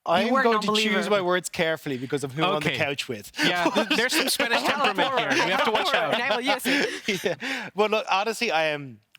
S3: I'm
S2: were a
S3: going to
S2: non-believer.
S3: choose my words carefully because of who I'm on the
S1: Okay.
S3: couch with.
S1: Yeah, there's some Spanish temperament here. We have to watch out.
S2: And I will use it.
S3: Yeah. Well, look, honestly,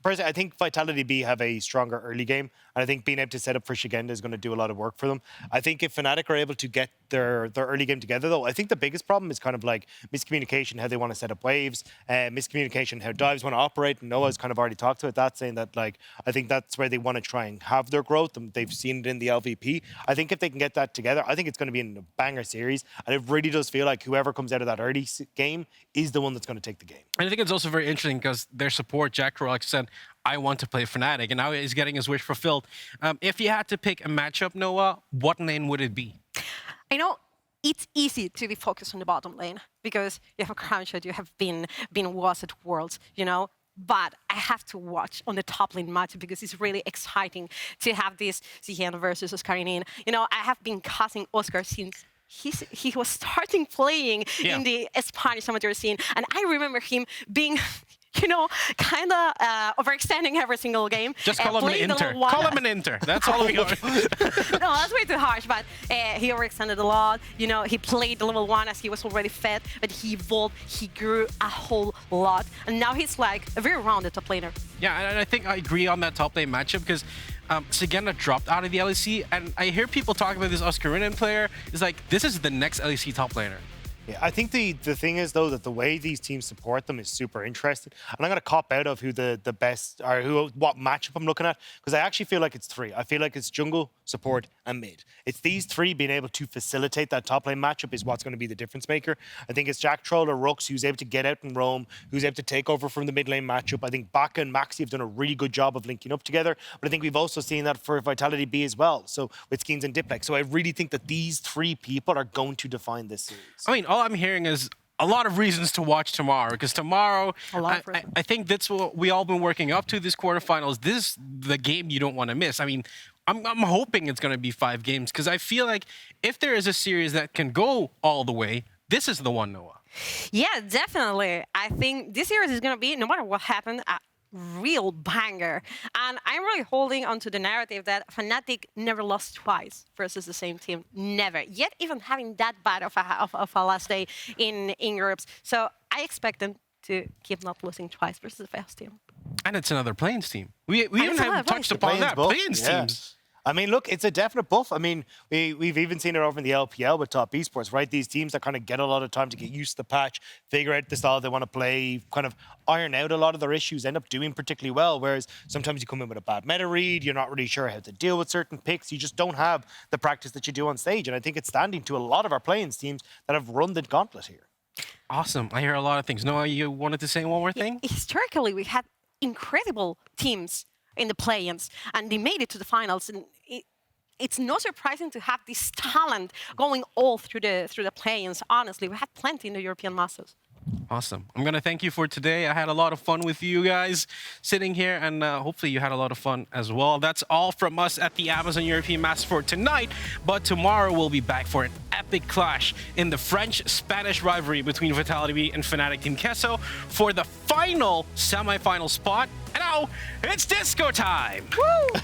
S3: personally, I think Vitality B have a stronger early game, and I think being able to set up for Shigenda is going to do a lot of work for them. I think if Fnatic are able to get their early game together, though, I think the biggest problem is kind of like miscommunication, how they want to set up waves, miscommunication, how dives want to operate. And Noah's kind of already talked about that, saying that, like, I think that's where they want to try and have their growth, and they've seen it in the LVP. I think if they can get that together, I think it's going to be in a banger series, and it really does feel like whoever comes out of that early game is the one that's going to take the game.
S1: And I think it's also very interesting because their support, Jack Lurox, said, I want to play Fnatic, and now he's getting his wish fulfilled. If you had to pick a matchup, Noah, what lane would it be?
S2: I know it's easy to be focused on the bottom lane because you have a crown shot, you have been was at Worlds, you know. But I have to watch on the top lane match because it's really exciting to have this Xayah versus Karmine. You know, I have been casting Oscar since he was starting playing in the Spanish amateur scene, and I remember him being, you know, kind of overextending every single game.
S1: Just call him an Inter. Call him an Inter. That's all we got.
S2: No, that's way too harsh, but he overextended a lot. You know, he played the level 1 as he was already fed, but he evolved, he grew a whole lot. And now he's like a very rounded top laner.
S1: Yeah, and I think I agree on that top lane matchup because Shigenda dropped out of the LEC, and I hear people talk about this Oscarinian player. It's like, this is the next LEC top laner.
S3: Yeah, I think the thing is, though, that the way these teams support them is super interesting. And I'm going to cop out of who the best, or what matchup I'm looking at, because I actually feel like it's three. I feel like it's jungle, support, and mid. It's these three being able to facilitate that top lane matchup is what's going to be the difference maker. I think it's Jack Troll or Rux who's able to get out and roam, who's able to take over from the mid lane matchup. I think Baka and Maxi have done a really good job of linking up together, but I think we've also seen that for Vitality B as well, so with Skeens and Diplex. So I really think that these three people are going to define this series.
S1: I mean, all I'm hearing is a lot of reasons to watch tomorrow, because tomorrow, I think that's what we all been working up to this quarterfinals. This is the game you don't want to miss. I mean, I'm hoping it's going to be 5 games, because I feel like if there is a series that can go all the way, this is the one, Noah.
S2: Yeah, definitely. I think this series is going to be, no matter what happened, a real banger. And I'm really holding onto the narrative that Fnatic never lost twice versus the same team. Never. Yet even having that bad of a last day in Europe. So I expect them to keep not losing twice versus the first team.
S1: And it's another Plains team. We even haven't touched upon
S3: Plains
S1: that.
S3: buff,
S1: Plains
S3: yeah.
S1: teams.
S3: I mean, look, it's a definite buff. I mean, we've even seen it over in the LPL with top esports, right? These teams that kind of get a lot of time to get used to the patch, figure out the style they want to play, kind of iron out a lot of their issues, end up doing particularly well. Whereas sometimes you come in with a bad meta read, you're not really sure how to deal with certain picks, you just don't have the practice that you do on stage. And I think it's standing to a lot of our Plains teams that have run the gauntlet here.
S1: Awesome. I hear a lot of things. Noah, you wanted to say one more thing?
S2: Historically, we had incredible teams in the play-ins, and they made it to the finals. And it's not surprising to have this talent going all through the play-ins. Honestly, we had plenty in the European Masters.
S1: Awesome. I'm going to thank you for today. I had a lot of fun with you guys sitting here, and hopefully you had a lot of fun as well. That's all from us at the Amazon European Masters for tonight, but tomorrow we'll be back for an epic clash in the French-Spanish rivalry between Vitality and Fnatic Team Queso for the final semi-final spot. And now, it's disco time! Woo!